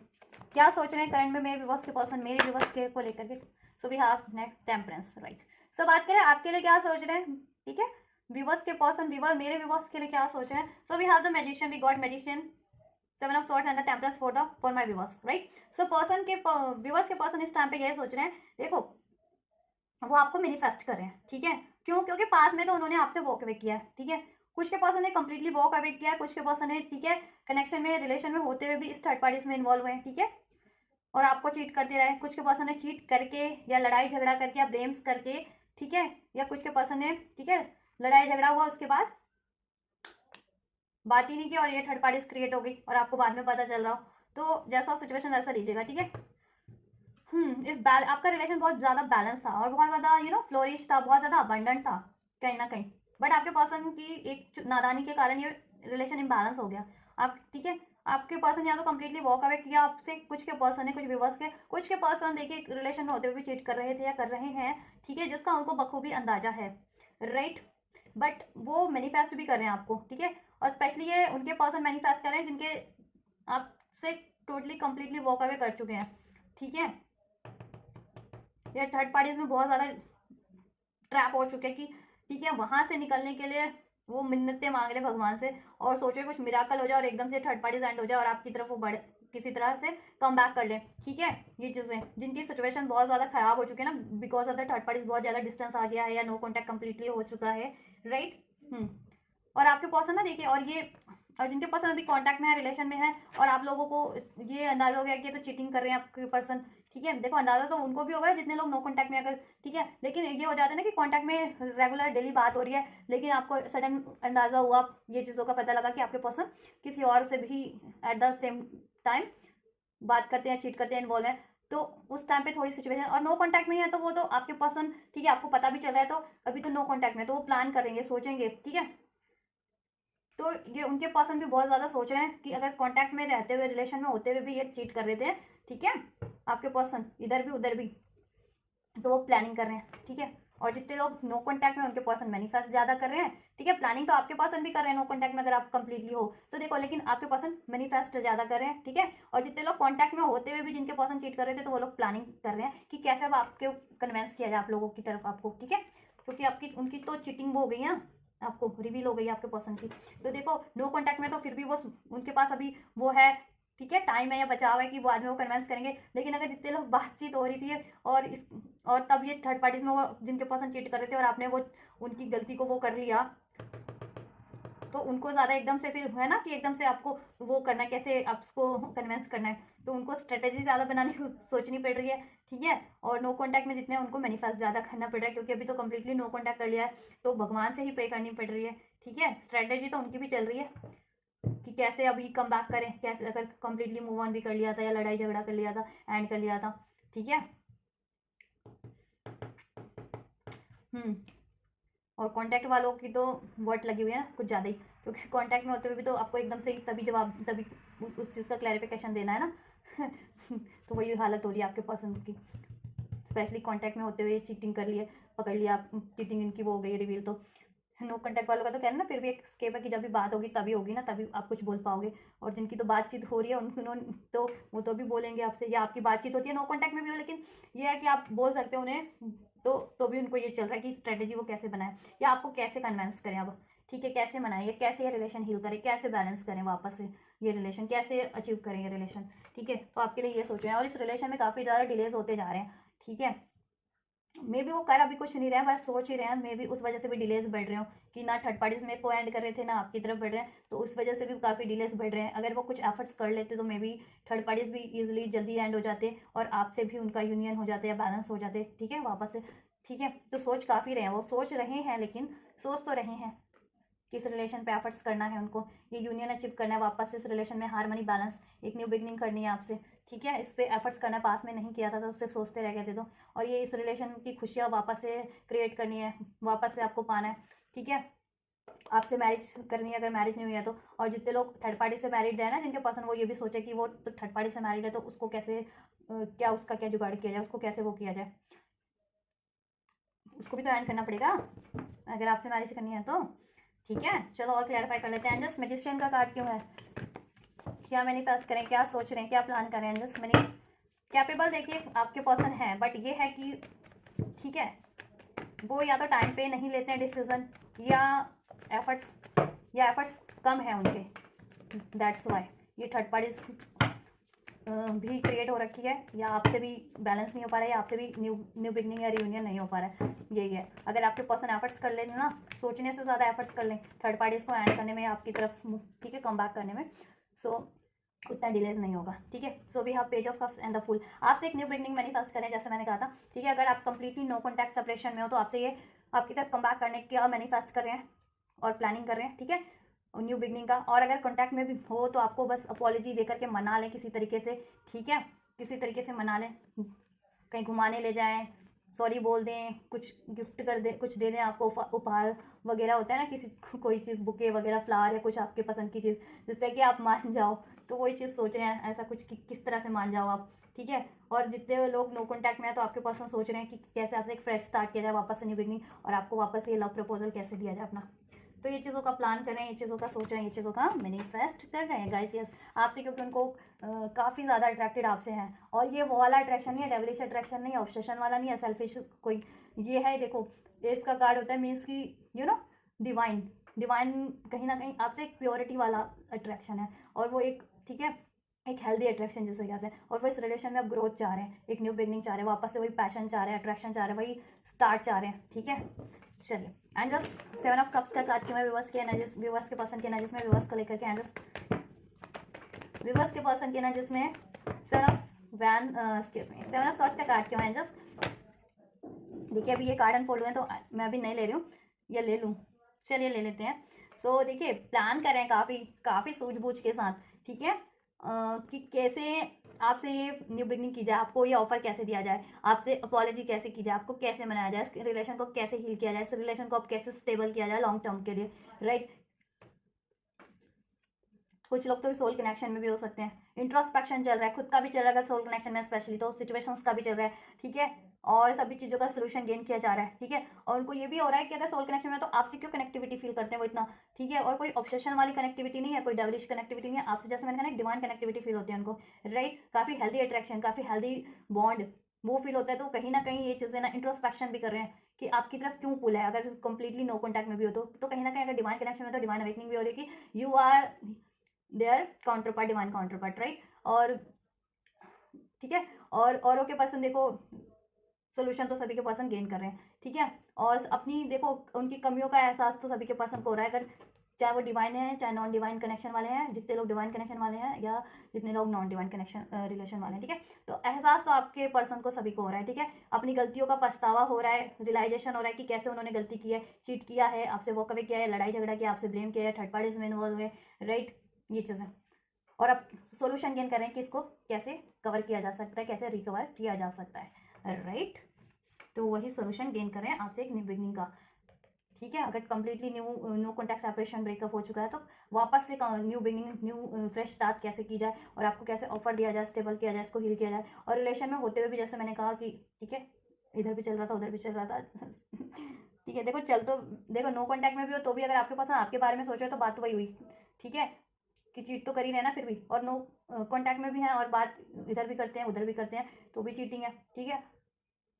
क्या सोच रहे हैं करंट में मेरे व्यूवर्स के पर्सन मेरे व्यूवर्स के को लेकर के। So we have next temperance, right. So बात करें आपके लिए क्या सोच रहे हैं, ठीक है, व्यूवर्स के पर्सन, मेरे व्यूवर्स के लिए क्या सोच रहे हैं। So we have the magician, we got magician, 7 of swords and the temperance for my viewers, right. So person के व्यूवर्स के पर्सन इस टाइम पे ये सोच रहे हैं, देखो वो आपको मैनिफेस्ट कर रहे हैं, ठीक है, क्यों, क्योंकि पास में तो उन्होंने आपसे वॉक अवे किया है, ठीक है, कुछ के पर्सन ने कंप्लीटली वॉक अवे किया है, कुछ के पर्सन ने, ठीक है, कनेक्शन में रिलेशन में होते हुए भी इस थर्ड पार्टीज में इन्वॉल्व हुए हैं, ठीक है, और आपको चीट करते रहे, कुछ के पर्सन ने चीट करके या लड़ाई झगड़ा करके या ब्लेम्स करके, ठीक है, या कुछ के पर्सन ने, ठीक है, लड़ाई झगड़ा हुआ उसके बाद बात ही नहीं की और ये थर्ड पार्टीज क्रिएट हो गई और आपको बाद में पता चल रहा हो, तो जैसा सिचुएशन वैसा लीजिएगा, ठीक है। आपका रिलेशन बहुत ज़्यादा बैलेंस था और बहुत ज़्यादा फ्लोरिश था, बहुत ज़्यादा अबंडेंट था कहीं ना कहीं, बट आपके पर्सन की एक नादानी के कारण ये रिलेशन इम्बैलेंस हो गया। आप, ठीक है, आपके पर्सन या तो कम्प्लीटली वॉक अवे किया आपसे, कुछ के पर्सन ने, कुछ व्यूवर्स के, कुछ के पर्सन देखिए रिलेशन में होते हुए भी चीट कर रहे थे या कर रहे हैं, ठीक है, जिसका उनको बखूबी अंदाजा है, राइट, बट वो मैनिफेस्ट भी कर रहे हैं आपको, ठीक है, और स्पेशली ये उनके पर्सन मैनिफेस्ट कर रहे हैं जिनके आपसे टोटली कम्प्लीटली वॉक अवे कर चुके हैं, ठीक है, या थर्ड पार्टीज में बहुत ज़्यादा ट्रैप हो चुके हैं कि, ठीक है, वहां से निकलने के लिए वो मिन्नतें मांग रहे भगवान से और सोचे कुछ मिराकल हो जाए और एकदम से थर्ड पार्टीज एंड हो जाए और आपकी तरफ वो बढ़े, किसी तरह से कम बैक कर ले, ठीक है, ये चीज़ें जिनकी सिचुएशन बहुत ज़्यादा खराब हो चुकी है ना, because of the third parties बहुत ज़्यादा डिस्टेंस आ गया है या नो कॉन्टैक्ट कम्प्लीटली हो चुका है, राइट। और आपके पर्सन ना देखिए, और जिनके पर्सन अभी कांटेक्ट में है, रिलेशन में है, और आप लोगों को ये अंदाजा हो गया कि ये तो चीटिंग कर रहे हैं आपके पर्सन, ठीक है, देखो अंदाजा तो उनको भी होगा जितने लोग नो कांटेक्ट में अगर, ठीक है, लेकिन ये हो जाता है ना कि कांटेक्ट में रेगुलर डेली बात हो रही है, लेकिन आपको सडन अंदाजा हुआ, ये चीज़ों का पता लगा कि आपके पर्सन किसी और से भी एट द सेम टाइम बात करते हैं, चीट करते हैं, इन्वॉल्व हैं, तो उस टाइम पे थोड़ी सिचुएशन, और नो कांटेक्ट में है तो वो तो आपके पर्सन, ठीक है, आपको पता भी चल रहा है, तो अभी तो नो कांटेक्ट में, तो वो प्लान करेंगे, सोचेंगे, ठीक है, तो ये उनके पर्सन भी बहुत ज़्यादा सोच रहे हैं कि अगर कांटेक्ट में रहते हुए, रिलेशन में होते हुए भी ये चीट कर रहे थे, ठीक है, आपके पर्सन इधर भी उधर भी, तो वो प्लानिंग कर रहे हैं, ठीक है, और जितने लोग नो कांटेक्ट में उनके पर्सन मैनिफेस्ट ज़्यादा कर रहे हैं, ठीक है, प्लानिंग तो आपके पर्सन भी कर रहे हैं नो कांटेक्ट में अगर आप कंप्लीटली हो तो देखो, लेकिन आपके पर्सन मैनिफेस्ट ज़्यादा कर रहे हैं, ठीक है, और जितने लोग कांटेक्ट में होते हुए भी जिनके पर्सन चीट कर रहे थे तो वो लोग प्लानिंग कर रहे हैं कि कैसे अब आपके कन्वेंस किया जाए आप लोगों की तरफ आपको, ठीक है, क्योंकि आपकी उनकी तो चीटिंग वो हो गई है ना, आपको रिवील हो गई आपके पर्सन की, तो देखो नो कांटेक्ट में तो फिर भी वो उनके पास अभी वो है, ठीक है, टाइम है या बचाव है कि वो आदमी वो कन्वेंस करेंगे, लेकिन अगर जितने लोग बातचीत हो रही थी और तब ये थर्ड पार्टीज में वो जिनके पर्सन चीट कर रहे थे और आपने वो उनकी गलती को वो कर लिया, तो उनको ज़्यादा एकदम से फिर है ना कि एकदम से आपको वो करना है, कैसे आपको कन्वेंस करना है, तो उनको स्ट्रेटेजी ज़्यादा बनाने की सोचनी पड़ रही है, ठीक है, और नो कॉन्टैक्ट में जितने उनको मैनिफेस्ट ज़्यादा करना पड़ रहा है, क्योंकि अभी तो कम्प्लीटली नो कॉन्टैक्ट कर लिया है, तो भगवान से ही प्रे करनी पड़ रही है, ठीक है, स्ट्रेटेजी तो उनकी भी चल रही है कि कैसे अभी कम बैक करें, कैसे अगर कम्प्लीटली मूव ऑन भी कर लिया था या लड़ाई झगड़ा कर लिया था, एंड कर लिया था, ठीक है। और कांटेक्ट वालों की तो वर्ट लगी हुई है ना कुछ ज़्यादा ही, क्योंकि कांटेक्ट में होते हुए भी तो आपको एकदम से ही तभी जवाब, तभी उस चीज़ का क्लैरिफिकेशन देना है ना तो वही हालत हो रही है आपके पर्सन की, स्पेशली कांटेक्ट में होते हुए चीटिंग कर लिए, पकड़ लिया, चीटिंग इनकी वो हो गई रिवील, तो नो कांटेक्ट वालों का तो कहना ना फिर भी एक स्केप है कि जब भी बात होगी तभी होगी ना, तभी आप कुछ बोल पाओगे, और जिनकी तो बातचीत हो रही है उन्होंने तो वो तो भी बोलेंगे आपसे, या आपकी बातचीत होती है नो कांटेक्ट में भी हो, लेकिन ये है कि आप बोल सकते हो उन्हें, तो भी उनको ये चल रहा है कि स्ट्रेटेजी वो कैसे बनाए या आपको कैसे कन्विंस करें अब, ठीक है, कैसे मनाएं, कैसे ये रिलेशन हील करें, कैसे बैलेंस करें वापस से ये रिलेशन, कैसे अचीव करें ये रिलेशन, ठीक है, तो आपके लिए ये सोच रहे हैं, और इस रिलेशन में काफ़ी ज़्यादा डिलेज होते जा रहे हैं, ठीक है, मे बी वो कर अभी कुछ नहीं रहे हैं, बस सोच ही रहे हैं, मे बी उस वजह से भी डिलेज बढ़ रहे हो कि ना थर्ड पार्टीज में को एंड कर रहे थे ना आपकी तरफ बढ़ रहे हैं, तो उस वजह से भी काफ़ी डिलेज बढ़ रहे हैं। अगर वो कुछ एफर्ट्स कर लेते तो मे बी थर्ड पार्टीज भी इजिली जल्दी एंड हो जाते और आपसे भी उनका यूनियन हो जाते या बैलेंस हो जाते, ठीक है, वापस से। ठीक है, तो सोच काफ़ी रहे हैं, वो सोच रहे हैं, लेकिन सोच तो रहे हैं किस रिलेशन पे एफर्ट्स करना है उनको, ये यूनियन अचीव करना है, वापस से इस रिलेशन में हार्मनी बैलेंस, एक न्यू बिगनिंग करनी है आपसे। ठीक है, इस पे एफर्ट्स करना है, पास में नहीं किया था तो उससे सोचते रह गए थे तो, और ये इस रिलेशन की खुशियाँ वापस से क्रिएट करनी है, वापस से आपको पाना है। ठीक है, आपसे मैरिज करनी है अगर मैरिज नहीं हुई है तो। और जितने लोग थर्ड पार्टी से मैरिड है ना, जिनके पर्सन, वो ये भी सोचे कि वो तो थर्ड पार्टी से मैरिड है तो उसको कैसे क्या उसका क्या जुगाड़ किया जाए, उसको कैसे वो किया जाए, उसको भी तो एंड करना पड़ेगा अगर आपसे मैरिज करनी है तो। ठीक है, चलो और क्लैरिफाई कर लेते हैं। एंजल्स मैजिशियन का कार्ड क्यों है, क्या मैनिफेस्ट करें, क्या सोच रहे हैं, क्या प्लान करें एंजल्स। मैंने कैपेबल देखिए आपके पर्सन है, बट ये है कि ठीक है, वो या तो टाइम पे नहीं लेते हैं डिसीजन, या एफर्ट्स कम है उनके, दैट्स वाई ये थर्ड पार्टीज भी क्रिएट हो रखी है, या आपसे भी बैलेंस नहीं हो पा रहा है, या आपसे भी न्यू बिगनिंग या रियूनियन नहीं हो पा रहा है, यही है। अगर आपके पर्सन एफर्ट्स कर लें ना, सोचने से ज़्यादा एफर्ट्स कर लें थर्ड पार्टीज़ को एंड करने में, आपकी तरफ, ठीक है, कम बैक करने में, सो उतना डिलेज नहीं होगा। ठीक है, so we have page of cups and the fool. आपसे एक न्यू बिगनिंग मैनिफेस्ट करें, जैसे मैंने कहा था। ठीक है, अगर आप कंप्लीटली नो कॉन्टैक्ट सेपरेशन में हो तो आपसे ये आपकी तरफ कम बैक करने का मैनिफेस्ट कर रहे हैं और प्लानिंग कर रहे हैं। ठीक है, न्यू बिगनिंग का। और अगर कॉन्टैक्ट में भी हो तो आपको बस अपॉलॉजी देकर के मना लें किसी तरीके से। ठीक है, किसी तरीके से मना लें, कहीं घुमाने ले जाएं, सॉरी बोल दें, कुछ गिफ्ट कर दें, कुछ दे दें आपको, उपहार वगैरह होता है ना, किसी कोई चीज़, बुके वगैरह, फ्लावर या कुछ आपके पसंद की चीज़, जिससे कि आप मान जाओ। तो वही चीज़ सोच रहे हैं ऐसा कुछ कि किस तरह से मान जाओ आप। ठीक है, और जितने लोग नो कॉन्टैक्ट में है तो आपके पर्सन सोच रहे हैं कि कैसे आपसे एक फ्रेश स्टार्ट किया जाए, वापस से न्यू बिगनिंग, और आपको वापस से ये लव प्रपोजल कैसे दिया जाए अपना। तो ये चीज़ों का प्लान कर रहे हैं, ये चीज़ों का सोच रहे हैं, ये चीज़ों का मैनिफेस्ट कर रहे हैं गाइस। यस, आपसे, क्योंकि उनको काफ़ी ज़्यादा अट्रैक्टेड आपसे हैं। और ये वो वाला अट्रैक्शन नहीं है, डेविलिश अट्रैक्शन नहीं है, ऑब्सेशन वाला नहीं है, सेल्फिश कोई, ये है, देखो इसका कार्ड होता है, मीन्स की डिवाइन, डिवाइन कहीं ना कहीं आपसे एक प्योरिटी वाला अट्रैक्शन है, और वो एक, ठीक है, एक हेल्दी अट्रैक्शन जिसे कहते हैं। और वो इस रिलेशन में आप ग्रोथ चाह रहे हैं, एक न्यू बिगनिंग चाह रहे हैं, वापस से वही पैशन चाह रहे हैं, अट्रैक्शन चाह रहे हैं, वही स्टार्ट चाह रहे हैं। ठीक है, चलिए। एंड जस्ट 7 ऑफ कप्स का कार्ड क्यों है विवर्स के एनर्जीज, विवर्स के पर्सन के एनर्जीज में, विवर्स को लेकर के एंड जस्ट विवर्स के पर्सन के एनर्जीज में 7 ऑफ वैन 7 ऑफ सॉर्ड्स का कार्ड क्यों है एंड जस्ट। देखिए, अभी ये कार्ड अनफोल्ड हुए हैं तो मैं अभी नहीं ले रही हूँ, ये ले लूँ, चलिए ले लेते हैं। सो देखिए, प्लान करें काफ़ी काफ़ी सूझबूझ के साथ। ठीक है, कि कैसे आपसे ये न्यू बिगनिंग की जाए, आपको ये ऑफर कैसे दिया जाए, आपसे अपॉलॉजी कैसे की जाए, आपको कैसे मनाया जाए, इस रिलेशन को कैसे हील किया जाए, इस रिलेशन को आप कैसे स्टेबल किया जाए लॉन्ग टर्म के लिए, राइट। कुछ लोग तो सोल कनेक्शन में भी हो सकते हैं, इंट्रोस्पेक्शन चल रहा है, खुद का भी चल रहा है अगर सोल कनेक्शन में स्पेशली, तो सिचुएशंस का भी चल रहा है। ठीक है, और सभी चीज़ों का सोल्यूशन गेन किया जा रहा है। ठीक है, और उनको ये भी हो रहा है कि अगर सोल कनेक्शन में तो आपसे क्यों कनेक्टिविटी फील करते हैं वो इतना। ठीक है, और कोई ऑब्सेशन वाली कनेक्टिविटी नहीं है, कोई डेविलिश कनेक्टिविटी नहीं है आपसे, जैसे मैंने कहा ना, डिवाइन कनेक्टिविटी फील होती है उनको, राइट। काफ़ी हेल्दी अट्रैक्शन, काफ़ी हेल्दी बॉन्ड वो फील होता है। तो कहीं ना कहीं ये चीज़ें ना इंट्रोस्पेक्शन भी कर रहे हैं कि आपकी तरफ क्यों पुल है, अगर कंप्लीटली नो कॉन्टैक्ट में भी हो तो कहीं ना कहीं अगर डिवाइन कनेक्शन में तो डिवाइन अवेकनिंग भी हो रही है कि you are their counterpart, divine counterpart, right. और ठीक है, और औरों के पर्सन देखो, सोल्यूशन तो सभी के पर्सन गेन कर रहे हैं। ठीक है, और अपनी देखो उनकी कमियों का एहसास तो सभी के पर्सन को हो रहा है, अगर चाहे वो डिवाइन है चाहे नॉन डिवाइन कनेक्शन वाले हैं, जितने लोग डिवाइन कनेक्शन वाले हैं या जितने लोग नॉन डिवाइन कनेक्शन रिलेशन वाले हैं। ठीक है, तो एहसास तो आपके पर्सन को सभी को हो रहा है। ठीक है, अपनी गलतियों का पछतावा हो रहा है, रियलाइजेशन हो रहा है कि कैसे उन्होंने गलती की है, चीट किया है, आपसे वॉक अवे किया है, लड़ाई झगड़ा किया, आपसे ब्लेम किया है, थर्ड पार्टीज में इन्वॉल्व हुए, राइट, ये चीज़ें। और अब सॉल्यूशन गेन करें कि इसको कैसे कवर किया जा सकता है, कैसे रिकवर किया जा सकता है, राइट। तो वही सॉल्यूशन गेन करें आपसे एक न्यू बिगनिंग का। ठीक है, अगर completely no contact separation breakup हो चुका है तो वापस से new beginning, new fresh start कैसे की जाए, और आपको कैसे ऑफर दिया जाए, स्टेबल किया जाए, इसको हील किया जाए। और रिलेशन में होते हुए भी, जैसे मैंने कहा कि ठीक है, इधर भी चल रहा था उधर भी चल रहा था ठीक है, देखो चल तो, देखो नो कॉन्टैक्ट में भी हो तो भी अगर आपके पास आपके बारे में सोच रहे हो तो बात तो वही हुई। ठीक है, कि चीट तो कर ही रहे ना फिर भी, और नो कॉन्टैक्ट में भी हैं और बात इधर भी करते हैं उधर भी करते हैं, तो भी चीटिंग है। ठीक है,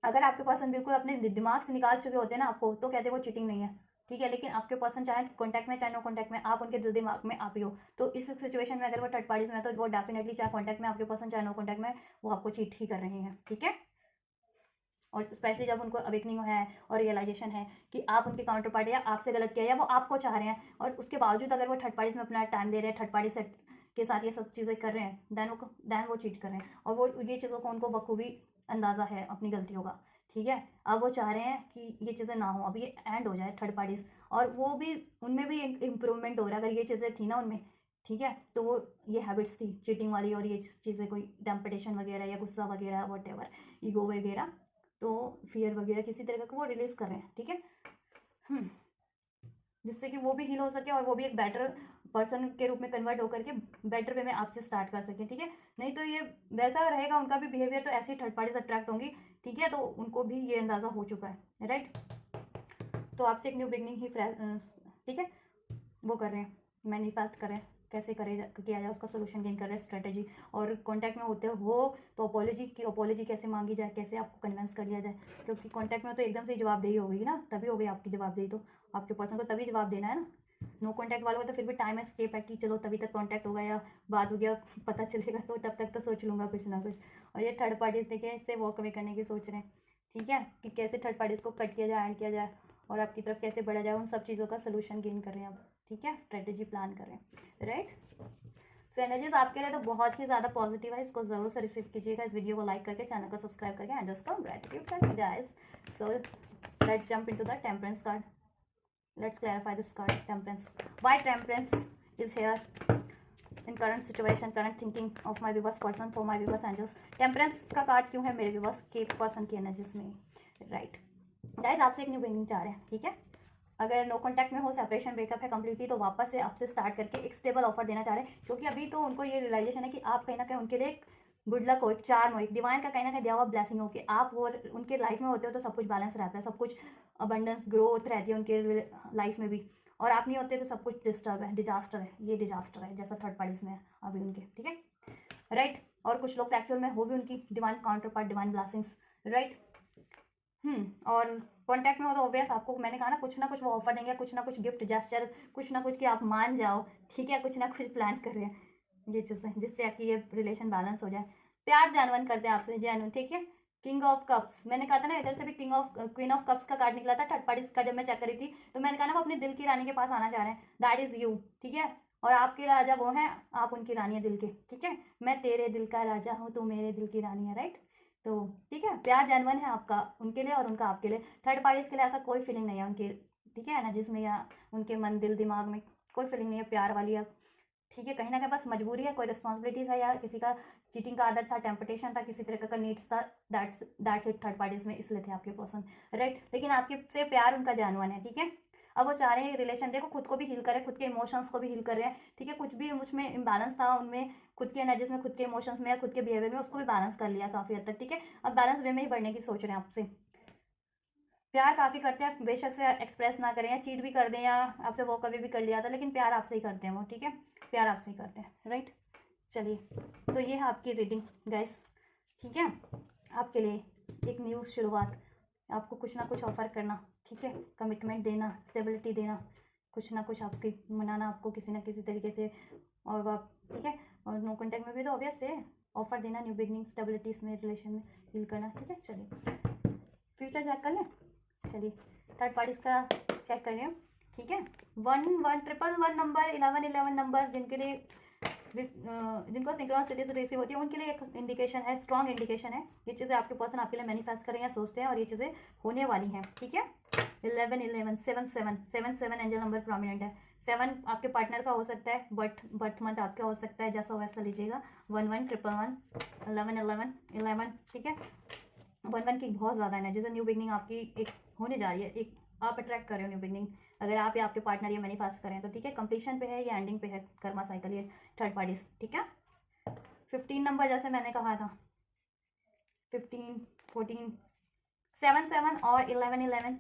अगर आपके पर्सन बिल्कुल अपने दिमाग से निकाल चुके होते हैं ना आपको, तो कहते हैं वो चीटिंग नहीं है। ठीक है, लेकिन आपके पर्सन चाहे कॉन्टैक्ट में चाहे नो कॉन्टैक्ट में, आप उनके दिल दिमाग में आप ही हो, तो इस सिचुएशन में अगर वो थर्ड पार्टीज में है तो वो डेफिनेटली चाहे कॉन्टैक्ट में आपके पर्सन चाहे नो कॉन्टैक्ट में, वो आपको चीट ही कर रहे हैं। ठीक है, और स्पेशली जब उनको अवेकनिंग है और रियलाइजेशन है कि आप उनके काउंटर पार्टी या आपसे गलत किया या वो आपको चाह रहे हैं, और उसके बावजूद अगर वो थर्ड पार्टीज में अपना टाइम दे रहे हैं, थर्ड पार्टी से के साथ ये सब चीज़ें कर रहे हैं, देन वो चीट कर रहे हैं, और वो ये चीज़ों को उनको बखूबी अंदाज़ा है अपनी गलतियों का। ठीक है, अब वो चाह रहे हैं कि ये चीज़ें ना हो, अब ये एंड हो जाए थर्ड पार्टीज, और वो भी उनमें भी इम्प्रूवमेंट हो रहा है। अगर ये चीज़ें थी ना उनमें, ठीक है, तो वो ये हैबिट्स थी चीटिंग वाली, और ये चीज़ें कोई टेम्पटेशन वगैरह या गुस्सा वगैरह वट एवर, ईगो वगैरह, तो फियर वगैरह किसी तरह का वो रिलीज़ कर रहे हैं। ठीक है, जिससे कि वो भी हील हो सके और वो भी एक बेटर पर्सन के रूप में कन्वर्ट होकर के बेटर वे में आपसे स्टार्ट कर सकें। ठीक है, नहीं तो ये वैसा रहेगा उनका भी बिहेवियर, तो ऐसी थर्ड पार्टीज अट्रैक्ट होंगी। ठीक है, तो उनको भी ये अंदाज़ा हो चुका है, राइट। तो आपसे एक न्यू बिगनिंग ही ठीक है वो कर रहे हैं, मैनिफेस्ट कर रहे हैं, कैसे किया जाए उसका सोल्यूशन गेन कर रहे हैं, स्ट्रेटेजी। और कांटेक्ट में होते हो तो अपोलॉजी कैसे मांगी जाए, कैसे आपको कन्विंस कर लिया जाए, क्योंकि कांटेक्ट में तो एकदम से जवाबदेही हो गई ना, तभी हो गई आपकी जवाबदेही, तो आपके पर्सन को तभी जवाब देना है ना। नो कांटेक्ट वालों को तो फिर भी टाइम स्केप है कि चलो तभी तक कांटेक्ट होगा या बात हो गया पता चलेगा, तो तब तक तो सोच लूँगा कुछ ना कुछ। और ये थर्ड पार्टीज देखें, इससे वॉक अवे करने की सोच रहे हैं। ठीक है, कि कैसे थर्ड पार्टीज को कट किया जाए, एंड किया जाए, और आपकी तरफ कैसे बढ़ा जाए, उन सब चीज़ों का सोल्यूशन गेन कर रहे हैं अब। ठीक है, स्ट्रेटेजी प्लान कर रहे हैं, राइट। सो एनर्जीज आपके लिए तो बहुत ही ज़्यादा पॉजिटिव है, इसको ज़रूर से रिसीव कीजिएगा, इस वीडियो को लाइक करके, चैनल को सब्सक्राइब करके, एंड जस्ट कम ग्रेटिट्यूड करके guys. So let's jump into the temperance card. Let's clarify this card, temperance. Why temperance is here in current situation, current thinking of my viewers person, for my viewers angels. temperance का card क्यों है मेरे viewers के person की energies में, right. Guys आपसे एक new beginning चाह रहे हैं। ठीक है, अगर नो कॉन्टैक्ट में हो, सेपरेशन ब्रेकअप है कंप्लीटली, तो वापस से आपसे स्टार्ट करके एक स्टेबल ऑफर देना चाह रहे हैं, क्योंकि अभी तो उनको ये रियलाइजेशन है कि आप कहीं ना कहीं उनके लिए एक गुड लक हो, एक चार्म हो, एक डिवाइन का कहीं ना कहीं दिया हुआ ब्लेसिंग हो, कि आप वो उनके लाइफ में होते हो तो सब कुछ बैलेंस रहता है, सब कुछ अबंडेंस ग्रोथ रहती है उनके लाइफ में भी, और आप नहीं होते तो सब कुछ डिस्टर्ब है, डिजास्टर है, ये डिजास्टर है जैसा थर्ड पार्टीज में है अभी उनके। ठीक है, राइट। और कुछ लोग एक्चुअल में हो भी उनकी divine counterpart, divine blessings, right. और कॉन्टैक्ट में हो तो ऑब्वियस आपको मैंने कहा ना कुछ वो ऑफर देंगे, कुछ ना कुछ गिफ्ट जेस्चर, कुछ ना कुछ कि आप मान जाओ। ठीक है, कुछ ना कुछ प्लान कर रहे हैं ये चीज़ें, जिससे आपकी ये रिलेशन बैलेंस हो जाए। प्यार जानवन करते हैं आपसे, जेन्युइन। ठीक है, किंग ऑफ कप्स, मैंने कहा था ना इधर से भी क्वीन ऑफ कप्स का कार्ड निकला था थर्ड पार्टी का, जब मैं चेक करी थी तो मैंने कहा ना वो अपने दिल की रानी के पास आना चाह रहे हैं, दैट इज यू। ठीक है, और आपके राजा वो हैं, आप उनकी रानी है दिल के। ठीक है, मैं तेरे दिल का राजा हूँ, तू मेरे दिल की रानी है, राइट। तो ठीक है, प्यार जानवन है आपका उनके लिए और उनका आपके लिए। थर्ड पार्टीज के लिए ऐसा कोई फीलिंग नहीं है उनके, ठीक है, एनर्जीज में या उनके मन दिल दिमाग में कोई फीलिंग नहीं है प्यार वाली अब। ठीक है, कहीं ना कहीं बस मजबूरी है, कोई रिस्पॉन्सिबिलिटीज है, या किसी का चीटिंग का आदत था, टेम्पटेशन था, किसी तरह का नीड्स था, दैट्स इट थर्ड पार्टीज में, इसलिए थे आपके पर्सन, राइट। लेकिन आपके से प्यार उनका जानवन है। ठीक है, अब वो चाह रहे हैं रिलेशन, देखो खुद को भी हील करें, खुद के इमोशंस को भी हील कर रहे हैं। ठीक है, कुछ भी उसमें इम्बैलेंस था उनमें, खुद की एनर्जीज में, खुद के इमोशंस में या खुद के बिहेवियर में, उसको भी बैलेंस कर लिया काफ़ी हद तक। ठीक है, अब बैलेंस वे में ही बढ़ने की सोच रहे हैं आपसे। प्यार काफ़ी करते हैं, बेशक से एक्सप्रेस ना करें या चीट भी कर दें या आपसे वो कभी भी कर लिया था, लेकिन प्यार आपसे ही करते हैं वो। ठीक है, प्यार आपसे ही करते हैं, राइट। चलिए, तो ये है आपकी रीडिंग गाइस। ठीक है, आपके लिए एक न्यू शुरुआत, आपको कुछ ना कुछ ऑफर करना। ठीक है, कमिटमेंट देना, स्टेबिलिटी देना, कुछ ना कुछ आपकी मनाना आपको किसी ना किसी तरीके से, और आप ठीक है, और नो कॉन्टैक्ट में भी तो ऑब्वियस है ऑफर देना, न्यू बिगनिंग, स्टेबिलिटी इसमें रिलेशन में फील करना। ठीक है, चलिए फ्यूचर चेक कर लें। चलिए थर्ड पार्टीज का चेक कर रहे हैं। ठीक है, 1111 नंबर, 1111 नंबर जिनके लिए जिनको सिंक्रोनिसिटी से रिसीव होती है उनके लिए एक इंडिकेशन है, स्ट्रॉन्ग इंडिकेशन है। ये चीज़ें आपके पर्सन आपके लिए मैनिफेस्ट करें या सोचते हैं, और ये चीज़ें होने वाली हैं। ठीक है, 1111 77 एंजल नंबर प्रोमिनेंट है। 7 आपके पार्टनर का हो सकता है, बर्थ मंथ आपका हो सकता है, जैसा वैसा लीजिएगा। 1111 11 11, ठीक है, 11 की बहुत ज़्यादा एनर्जी है। न्यू बिगनिंग आपकी एक होने जा रही है, एक आप अट्रैक्ट कर रहे हो न्यू बिगनिंग, अगर आप या आपके पार्टनर ये मैनिफेस्ट करें तो। ठीक है, कंप्लीशन पे है या एंडिंग पे है, कर्मा साइकिल ये थर्ड पार्टीज। ठीक है, 15 नंबर जैसे मैंने कहा था, 15 14 7 और 11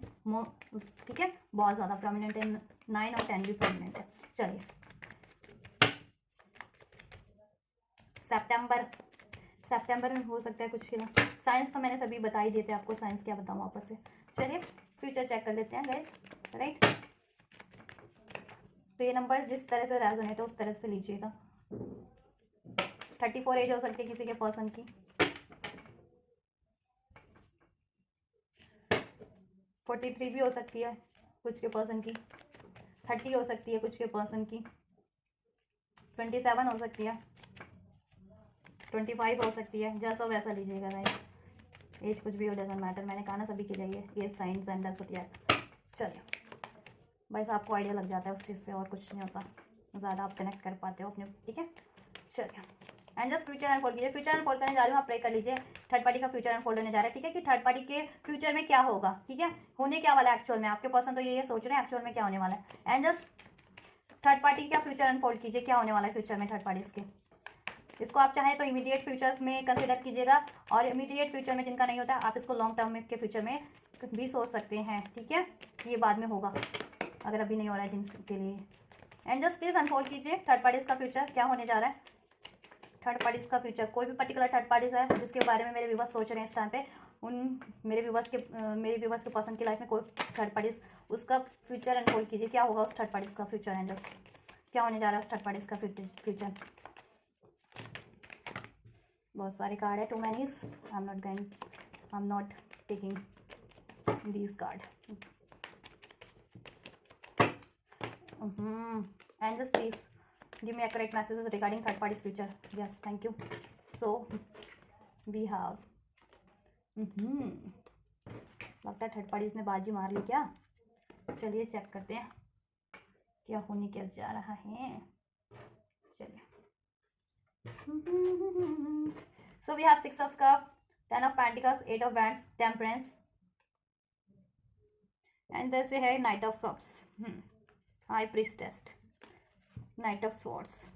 ठीक है, बहुत ज़्यादा प्रोमिनेंट है। 9 और 10 भी प्रोमिनेंट है। चलिए सितंबर में हो सकता है कुछ खिला। साइंस तो मैंने सभी बता ही देते आपको, साइंस क्या बताऊँ वापस से। चलिए फ्यूचर चेक कर लेते हैं गाइस, राइट। तो ये नंबर जिस तरह से रेजोनेट है उस तरह से लीजिएगा। 34 एज हो सकती है किसी के पर्सन की, 43 भी हो सकती है कुछ के पर्सन की, 30 हो सकती है कुछ के पर्सन की, 27 हो सकती है, 25 हो सकती है, जैसा वैसा लीजिएगा भाई। एज कुछ भी हो, डजंट मैटर। मैंने कहा ना सभी की चाहिए ये साइंस एंड होती है। चलिए भाई साहब आपको आइडिया लग जाता है उस चीज़ से, और कुछ नहीं होता, ज़्यादा आप कनेक्ट कर पाते हो अपने, ठीक है। चलिए and just future and fold कीजिए। फ्यूचर एंड फोल्ड करने जा रही हूँ, आप प्रे कर लीजिए। थर्ड पार्टी का फ्यूचर एंड फोल्ड होने जा रहा है, ठीक है, कि थर्ड पार्टी के फ्यूचर में क्या होगा, ठीक है, होने क्या वाला है एक्चुअल में। आपके पर्सन तो ये सोच रहे हैं एक्चुअल में क्या होने वाला है। एंड जस्ट थर्ड पार्टी का फ्यूचर एंड फोल्ड कीजिए, क्या होने वाला है फ्यूचर में थर्ड पार्टी के। इसको आप चाहें तो इमीडिएट फ्यूचर में कंसिडर कीजिएगा, और इमीडिएट फ्यूचर में जिनका नहीं होता आप इसको लॉन्ग टर्म में के फ्यूचर में भी सोच सकते हैं, ठीक है। ये बाद में होगा अगर अभी नहीं हो रहा है जिनके लिए। एंड जस्ट प्लीज अनफोल्ड कीजिए थर्ड पार्टीज का फ्यूचर क्या होने जा रहा है। थर्ड पार्टीज का फ्यूचर, कोई भी पर्टिकुलर थर्ड पार्टीज है जिसके बारे में मेरे व्यूअर्स सोच रहे हैं इस टाइम पे, उन मेरे व्यूअर्स के पर्सन की लाइफ में कोई थर्ड पार्टीज, उसका फ्यूचर अनफोल्ड कीजिए, क्या होगा उस थर्ड पार्टीज का फ्यूचर। एंड जस्ट क्या होने जा रहा है उस थर्ड पार्टीज का फ्यूचर। बहुत सारे कार्ड है, too many, I am not taking these card. And just please give me accurate messages regarding third party's future. Yes, thank you. So we have लगता है थर्ड पार्टीज ने बाजी मार ली क्या। चलिए चेक करते हैं क्या होने क्या जा रहा है। चलिए so we have 6 of cups, 10 of pentacles, 8 of wands, temperance, and जैसे है knight of cups, high priestess, night of swords.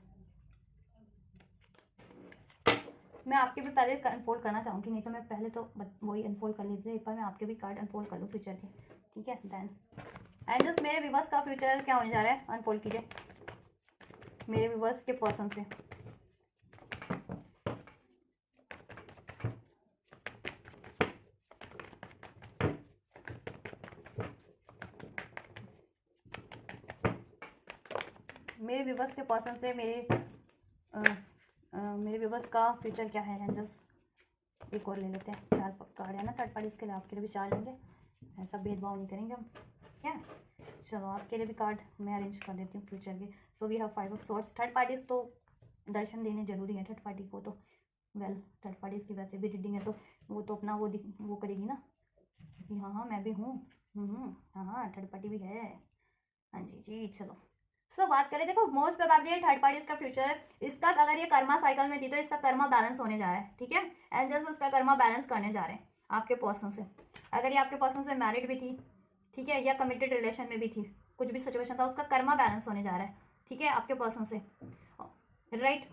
मैं आपके भी पहले अनफोल्ड करना चाहूँगी, नहीं तो मैं पहले तो वही अनफोल्ड कर लीजिए एक बार, मैं आपके भी कार्ड अनफोल्ड कर लूँ फ्यूचर के, ठीक है। देन एंड जस्ट मेरे व्यूअर्स का फ्यूचर क्या होने जा रहा है अनफोल्ड कीजिए मेरे व्यूअर्स के पर्सन से। मेरे व्यूअर्स के पर्सन से मेरे व्यूअर्स का फ्यूचर क्या है। एंजल्स एक और ले लेते हैं, 4 कार्ड है ना थर्ड पार्टी, इसके लिए आपके लिए भी 4 लेंगे, ऐसा भेदभाव नहीं करेंगे हम, क्या। चलो आपके लिए भी कार्ड मैं अरेंज कर देती हूँ फ्यूचर के। So we have 5 of swords. Third parties तो दर्शन देने जरूरी है थर्ड पार्टी को, तो वेल थर्ड पार्टीज की वैसे भी रीडिंग है तो वो तो अपना वो करेगी ना कि हाँ मैं भी हूँ, हाँ थर्ड पार्टी भी है, हाँ जी। चलो बात करें, देखो मोस्ट प्रोबेबली थर्ड पार्टी इसका फ्यूचर है, इसका अगर ये कर्मा साइकिल में थी तो इसका कर्मा बैलेंस होने जा रहा है, ठीक है। एंड जस्ट इसका कर्मा बैलेंस करने जा रहे हैं आपके पर्सन से। अगर ये आपके पर्सन से मैरिड भी थी, ठीक है, या कमिटेड रिलेशन में भी थी, कुछ भी सिचुएशन था, उसका कर्मा बैलेंस होने जा रहा है, ठीक है, आपके पर्सन से, राइट।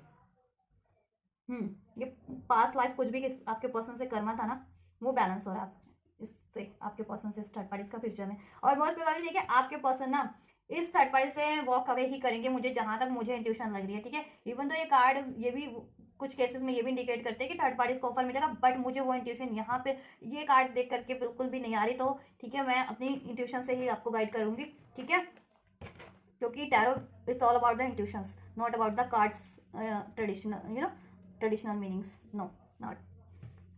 ये पास्ट लाइफ कुछ भी आपके पर्सन से कर्मा था ना, वो बैलेंस हो रहा है इससे आपके पर्सन से थर्ड पार्टी का फ्यूचर में। और मोस्ट प्रोबेबली देखिए आपके पर्सन ना इस थर्ड पार्टी से वॉक अवे ही करेंगे, मुझे जहां तक मुझे इंट्यूशन लग रही है, ठीक है। इवन तो ये कार्ड ये भी कुछ केसेस में ये भी इंडिकेट करते हैं कि थर्ड पार्टी को ऑफर मिलेगा, बट मुझे वो इंट्यूशन यहाँ पे ये कार्ड्स देख करके बिल्कुल भी नहीं आ रही, तो ठीक है मैं अपनी इंट्यूशन से ही आपको गाइड करूंगी, ठीक है, क्योंकि tarot it's all about the intuitions, not about the cards traditional traditional meanings, no not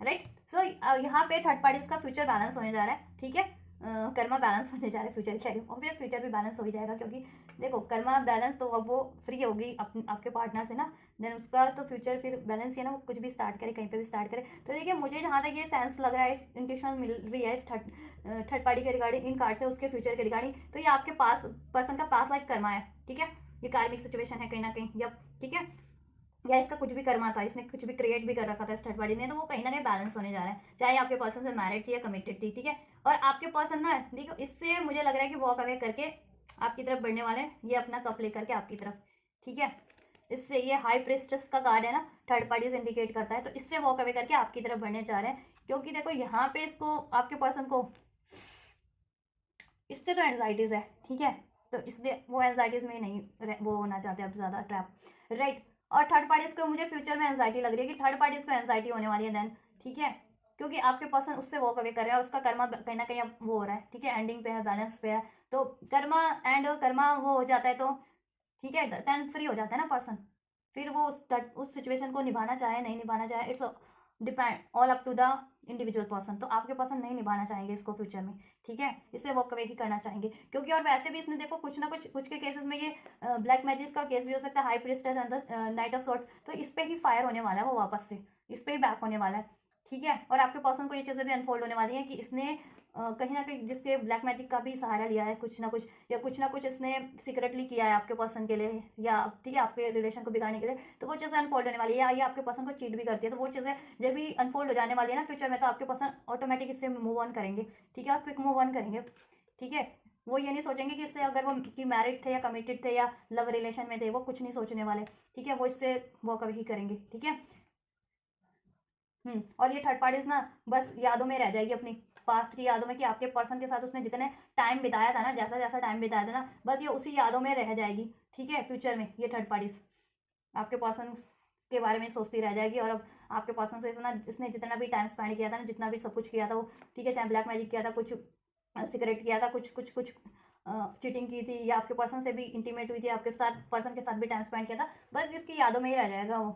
right. So यहाँ पे थर्ड पार्टीज का फ्यूचर बैलेंस होने जा रहा है, ठीक है। कर्मा बैलेंस होने जा रहा है, फ्यूचर कह रही हूँ, ऑब्वियस फ्यूचर भी बैलेंस हो ही जाएगा, क्योंकि देखो कर्मा बैलेंस तो अब वो फ्री होगी आपके पार्टनर से ना, देन उसका तो फ्यूचर फिर बैलेंस ही है ना, वो कुछ भी स्टार्ट करे कहीं पे भी स्टार्ट करे। तो देखिए मुझे जहाँ तक ये सेंस लग रहा है, इस इंट्यूशन मिल रही है इस थर्ड पार्टी के रिगार्डिंग, इन कार्ड से उसके फ्यूचर के रिगार्डिंग, तो ये आपके पास पर्सन का पास लाइफ कर्मा है, ठीक है। ये कार्मिक सिचुएशन है कहीं ना कहीं, या ठीक है, या इसका कुछ भी कर्मा था, इसने कुछ भी क्रिएट भी कर रखा था इस थर्ड पार्टी ने, तो वो कहीं ना कहीं बैलेंस होने जा रहा है, चाहे आपके पर्सन से मैरिड थी या कमिटेड थी, ठीक है। और आपके पर्सन ना देखो इससे मुझे लग रहा है कि वॉक अवे करके आपकी तरफ बढ़ने वाले हैं, ये अपना कप लेकर के आपकी तरफ, ठीक है। इससे ये हाई प्रिस्टेस का कार्ड है ना, थर्ड पार्टी से इंडिकेट करता है, तो इससे वॉक अवे करके आपकी तरफ बढ़ने जा रहे हैं, क्योंकि देखो यहाँ पे इसको आपके पर्सन को इससे तो एंजाइटीज है, ठीक है, तो इसलिए वो एंजाइटीज में नहीं वो होना चाहते अब ज़्यादा ट्रैप, राइट। और थर्ड पार्टीज को मुझे फ्यूचर में एंजाइटी लग रही है कि थर्ड पार्टीज को एंजाइटी होने वाली है देन, ठीक है, क्योंकि आपके पर्सन उससे वॉक अवे कर रहा है, उसका कर्मा कहीं ना कहीं अब वो हो रहा है, ठीक है, एंडिंग पे है, बैलेंस पे है, तो कर्मा एंड कर्मा वो हो जाता है, तो ठीक है देन फ्री हो जाता है ना पर्सन, फिर वो उस सिचुएशन को निभाना चाहे नहीं निभाना चाहे, it's depend all up to the individual person. तो आपके पर्सन नहीं निभाना चाहेंगे इसको फ्यूचर में, ठीक है, इसे वॉक अवे ही करना चाहेंगे, क्योंकि और वैसे भी इसने देखो कुछ ना कुछ के केसेस में ये ब्लैक मैजिक का केस भी हो सकता है, high priestess and the knight of swords, तो इस पे ही फायर होने वाला है वो वापस से, इस पे ही बैक होने वाला है, ठीक है। और आपके पर्सन को ये चीज़ें भी अनफोल्ड होने वाली हैं कि इसने कहीं ना कहीं जिसके ब्लैक मैजिक का भी सहारा लिया है कुछ ना कुछ, या कुछ ना कुछ इसने सीक्रेटली किया है आपके पर्सन के लिए, या ठीक है आपके रिलेशन को बिगाड़ने के लिए, तो वो चीज़ें अनफोल्ड होने वाली है, या ये आपके पर्सन को चीट भी करती है, तो वो चीज़ें जब भी अनफोल्ड हो जाने वाली है ना फ्यूचर में, तो आपके पर्सन ऑटोमेटिक इससे मूव ऑन करेंगे, ठीक है, क्विक मूव ऑन करेंगे, ठीक है। वो ये नहीं सोचेंगे कि इससे अगर वो कि मैरिड थे या कमिटेड थे या लव रिलेशन में थे, वो कुछ नहीं सोचने वाले, ठीक है, वो इससे वो कभी ही करेंगे, ठीक है। और ये थर्ड पार्टीज ना बस यादों में रह जाएगी, अपनी पास्ट की यादों में, कि आपके पर्सन के साथ उसने जितने टाइम बिताया था ना, जैसा जैसा टाइम बिताया था ना, बस ये उसी यादों में रह जाएगी, ठीक है। फ्यूचर में ये थर्ड पार्टीज आपके पर्सन के बारे में सोचती रह जाएगी, और अब आपके पर्सन से इतना इसने जितना भी टाइम स्पेंड किया था ना, जितना भी सब कुछ किया था वो, ठीक है, चाहे ब्लैक मैजिक किया था, कुछ सिगरेट किया था, कुछ चीटिंग की थी, या आपके पर्सन से भी इंटीमेट हुई थी, आपके साथ पर्सन के साथ भी टाइम स्पेंड किया था, बस इसकी यादों में ही रह जाएगा वो,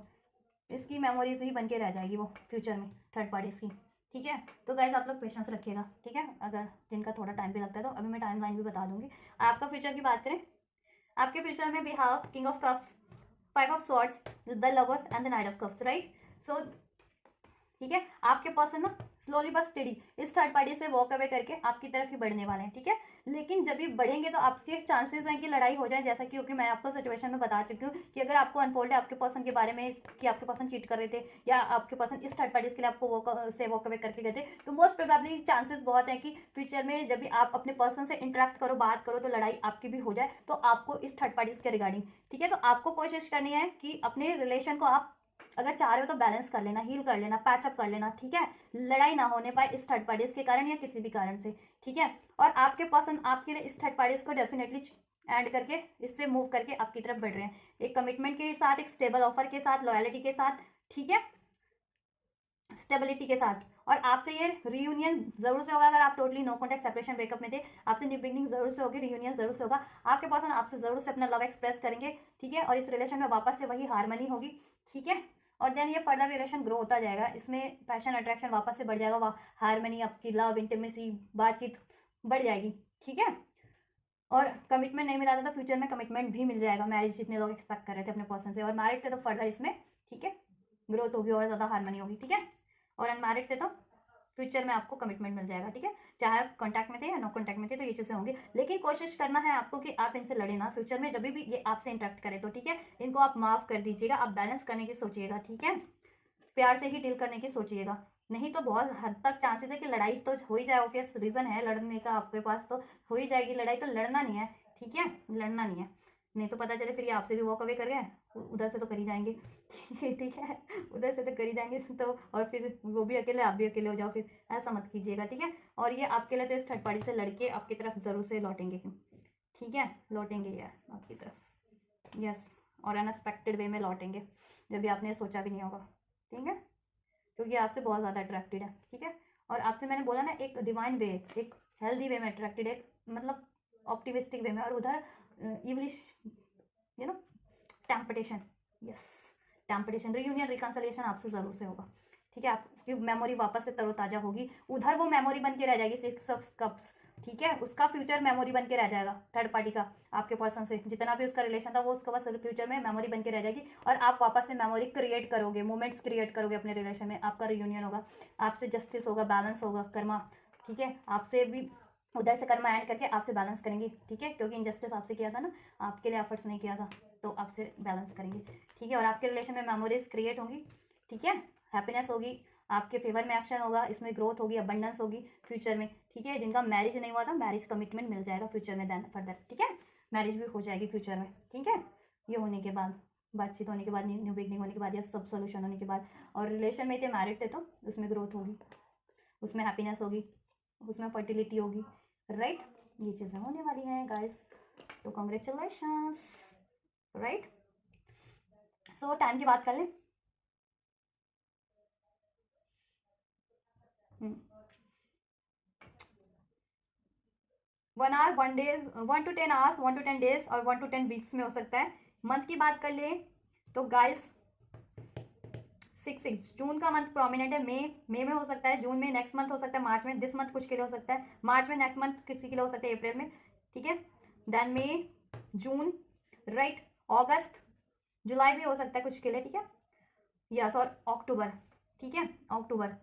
इसकी मेमोरीज ही बन के रह जाएगी वो फ्यूचर में थर्ड पार्टीज की, ठीक है। तो गाइज आप लोग पेशेंस रखिएगा, ठीक है, अगर जिनका थोड़ा टाइम भी लगता है, तो अभी मैं टाइम लाइन भी बता दूंगी। आपका फ्यूचर की बात करें, आपके फ्यूचर में we have king of cups, five of swords, the lovers and the knight of cups, right. So ठीक है, आपके पर्सन ना स्लोली बस स्टेडी इस थर्ड पार्टी से वॉक अवे करके आपकी तरफ ही बढ़ने वाले हैं, ठीक है। लेकिन जब भी बढ़ेंगे तो आपके चांसेस हैं कि लड़ाई हो जाए, जैसा कि क्योंकि मैं आपको सिचुएशन में बता चुकी हूँ कि अगर आपको अनफोल्ड है आपके पर्सन के बारे में कि आपके पर्सन चीट कर रहे थे, या आपके पर्सन इस थर्ड पार्टीज के लिए आपको वॉक अवे करके गए थे, तो मोस्ट प्रोबेबली चांसेस बहुत है कि फ्यूचर में जब भी आप अपने पर्सन से इंटरेक्ट करो, बात करो, तो लड़ाई आपकी भी हो जाए, तो आपको इस थर्ड पार्टीज के रिगार्डिंग, ठीक है। तो आपको कोशिश करनी है कि अपने रिलेशन को आप अगर चाह रहे हो तो बैलेंस कर लेना, हील कर लेना, पैचअप कर लेना, ठीक है, लड़ाई ना होने पाए इस थर्ड पार्टीज के कारण या किसी भी कारण से, ठीक है। और आपके पर्सन आपके लिए इस थर्ड पार्टीज को डेफिनेटली एंड करके इससे मूव करके आपकी तरफ बढ़ रहे हैं, एक कमिटमेंट के साथ, एक स्टेबल ऑफर के साथ, लॉयलिटी के साथ, ठीक है, स्टेबिलिटी के साथ। और आपसे ये रियूनियन जरूर से होगा, अगर आप totally no contact separation breakup में थे, आपसे न्यू बिगनिंग जरूर से होगी, रियूनियन जरूर से होगा, आपके पर्सन आपसे जरूर से अपना लव एक्सप्रेस करेंगे, ठीक है, और इस रिलेशन में वापस से वही हारमनी होगी, ठीक है। और देन ये फर्दर रिलेशन ग्रो होता जाएगा, इसमें पैशन अट्रैक्शन वापस से बढ़ जाएगा, वह हारमनी आपकी लव इंटीमेसी बातचीत बढ़ जाएगी, ठीक है। और कमिटमेंट नहीं मिला था तो फ्यूचर में कमिटमेंट भी मिल जाएगा, मैरिज जितने लोग एक्सपेक्ट कर रहे थे अपने पर्सन से, और मैरिड थे तो फर्दर इसमें, ठीक है, ग्रोथ होगी और ज़्यादा हारमनी होगी, ठीक है। और अनमैरिड थे तो फ्यूचर में आपको कमिटमेंट मिल जाएगा, ठीक है, चाहे आप कॉन्टैक्ट में थे या नो कॉन्टैक्ट में थे, तो ये चीज़ें होंगी। लेकिन कोशिश करना है आपको कि आप इनसे लड़े ना फ्यूचर में, जब भी ये आपसे इंटरेक्ट करें तो, ठीक है, इनको आप माफ़ कर दीजिएगा, आप बैलेंस करने की सोचिएगा, ठीक है, प्यार से ही डील करने की सोचिएगा, नहीं तो बहुत हद तक चांसेस है कि लड़ाई तो हो ही जाए, ऑब्वियस रीज़न है लड़ने का आपके पास, तो हो ही जाएगी लड़ाई, तो लड़ना नहीं है, ठीक है, लड़ना नहीं है, नहीं तो पता चले फिर ये आपसे भी वॉक अवे कर गए, उधर से तो करी जाएंगे, ठीक है, उधर से तो करी जाएंगे, तो और फिर वो भी अकेले आप भी अकेले हो जाओ, फिर ऐसा मत कीजिएगा, ठीक है। और ये आपके लिए तो इस थर्ड पार्टी से लड़के आपकी तरफ ज़रूर से लौटेंगे, ठीक है, लौटेंगे यार आपकी तरफ, यस, और अनएक्सपेक्टेड वे में लौटेंगे, जब भी आपने सोचा भी नहीं होगा, ठीक है, क्योंकि आपसे बहुत ज़्यादा अट्रैक्टेड है, ठीक है। और आपसे मैंने बोला ना एक डिवाइन वे, एक हेल्दी वे में अट्रैक्टेड है, मतलब ऑप्टिमिस्टिक वे में, और उधर English you know temptation, yes, temptation, reunion reconciliation आपसे ज़रूर से होगा, ठीक है, आपकी मेमोरी वापस से तरोताज़ा होगी, उधर वो मेमोरी बन के रह जाएगी, सिक्स ऑफ कप्स, ठीक है, उसका फ्यूचर मेमोरी बन के रह जाएगा थर्ड पार्टी का, आपके पर्सन से जितना भी उसका रिलेशन था वो उसका बस फ्यूचर में मेमोरी बन के रह जाएगी, और आप वापस से मेमोरी क्रिएट करोगे, मोमेंट्स क्रिएट करोगे अपने रिलेशन में, आपका रियूनियन होगा, आपसे जस्टिस होगा, बैलेंस होगा, कर्मा, ठीक है, आपसे भी उधर से कर्मा ऐड करके आपसे बैलेंस करेंगे, ठीक है, क्योंकि इनजस्टिस आपसे किया था ना, आपके लिए एफर्ट्स नहीं किया था, तो आपसे बैलेंस करेंगे, ठीक है। और आपके रिलेशन में मेमोरीज क्रिएट होंगी, ठीक है, हैप्पीनेस होगी, आपके फेवर में एक्शन होगा, इसमें ग्रोथ होगी, अबंडेंस होगी फ्यूचर में, ठीक है। जिनका मैरिज नहीं हुआ था, मैरिज कमिटमेंट मिल जाएगा फ्यूचर में, देन फर्दर, ठीक है, मैरिज भी हो जाएगी फ्यूचर में, ठीक है, ये होने के बाद, बातचीत होने के बाद, न्यू बिगनिंग होने के बाद, या सब सोल्यूशन होने के बाद, और रिलेशन में थे, मैरिड थे, तो उसमें ग्रोथ होगी, उसमें हैप्पीनेस होगी, उसमें फर्टिलिटी होगी, राइट, ये चीज़ें होने वाली हैं गाइस, तो कॉन्ग्रेचुलेशंस, राइट। सो टाइम की बात कर लें, 1 hour 1 day, 1 to 10 hours, 1 to 10 days, और 1 to 10 वीक्स में हो सकता है। मंथ की बात कर ले तो गाइस 6 जून का मंथ प्रोमिनेंट है। मई में हो सकता है, जून में, नेक्स्ट मंथ हो सकता है, मार्च में, दिस मंथ कुछ के लिए हो सकता है, मार्च में, नेक्स्ट मंथ किसी के लिए हो सकता है, अप्रैल में, ठीक है। देन मई, जून, राइट, अगस्त, जुलाई भी हो सकता है कुछ के लिए, ठीक है, यस, और अक्टूबर, ठीक है, अक्टूबर,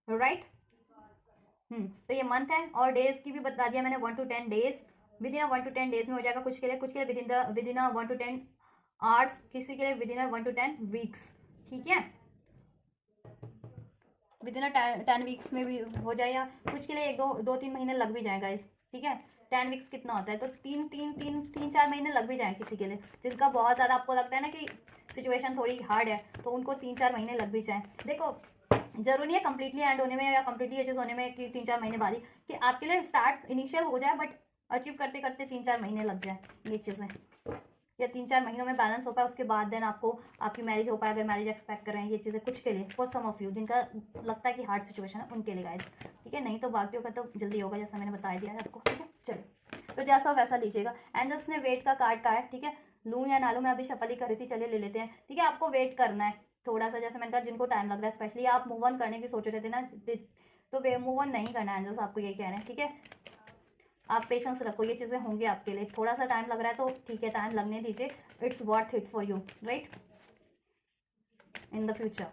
राइट। तो ये मंथ है, और डेज की भी बता दिया मैंने, 1 to 10 days, with in 1 to 10 days में हो जाएगा कुछ के लिए विद इन 1 to 10 आवर्स, किसी के लिए विद इन 1 to 10 वीक्स, ठीक है, विद इन 10 वीक्स में भी हो जाएगा कुछ के लिए, 2-3 महीने लग भी जाएगा इस, ठीक है। 10 वीक्स कितना होता है, तो 3-4 महीने लग भी जाए किसी के लिए, जिनका बहुत ज़्यादा आपको लगता है ना कि सिचुएशन थोड़ी हार्ड है, तो उनको 3-4 महीने लग भी जाए। देखो, जरूरी है कंप्लीटली एंड होने में या कंप्लीटली एचेस होने में कि 3-4 महीने बाद ही, कि आपके लिए स्टार्ट इनिशियल हो जाए, बट अचीव करते करते 3-4 महीने लग जाए ये चीज़ें, या 3-4 महीनों में बैलेंस हो पाए, उसके बाद देन आपको आपकी मैरिज हो पाए, अगर मैरिज एक्सपेक्ट कर रहे हैं, ये चीज़ें कुछ के लिए, फॉर सम ऑफ यू जिनका लगता है कि हार्ड सिचुएशन है उनके लिए गाइस, ठीक है। नहीं तो बाकियों का तो जल्दी होगा, जैसा मैंने बता दिया है आपको, ठीक है। चलो, तो जैसा वैसा लीजिएगा। एंजल्स ने वेट का कार्ड का है, ठीक है, लूँ या ना लूँ, मैं अभी शफल ही कर रही थी, चलिए ले लेते हैं, ठीक है। आपको वेट करना है थोड़ा सा, जैसे मैंने कहा जिनको टाइम लग रहा है, स्पेशली आप मूव ऑन करने की सोच रहे थे ना, तो वे मूव ऑन नहीं करना है एंजल्स, आपको ये कह रहे हैं, ठीक है। आप पेशेंस रखो, ये चीज़ें होंगी आपके लिए, थोड़ा सा टाइम लग रहा है तो ठीक है, टाइम लगने दीजिए, it's worth it for you, right, in the future.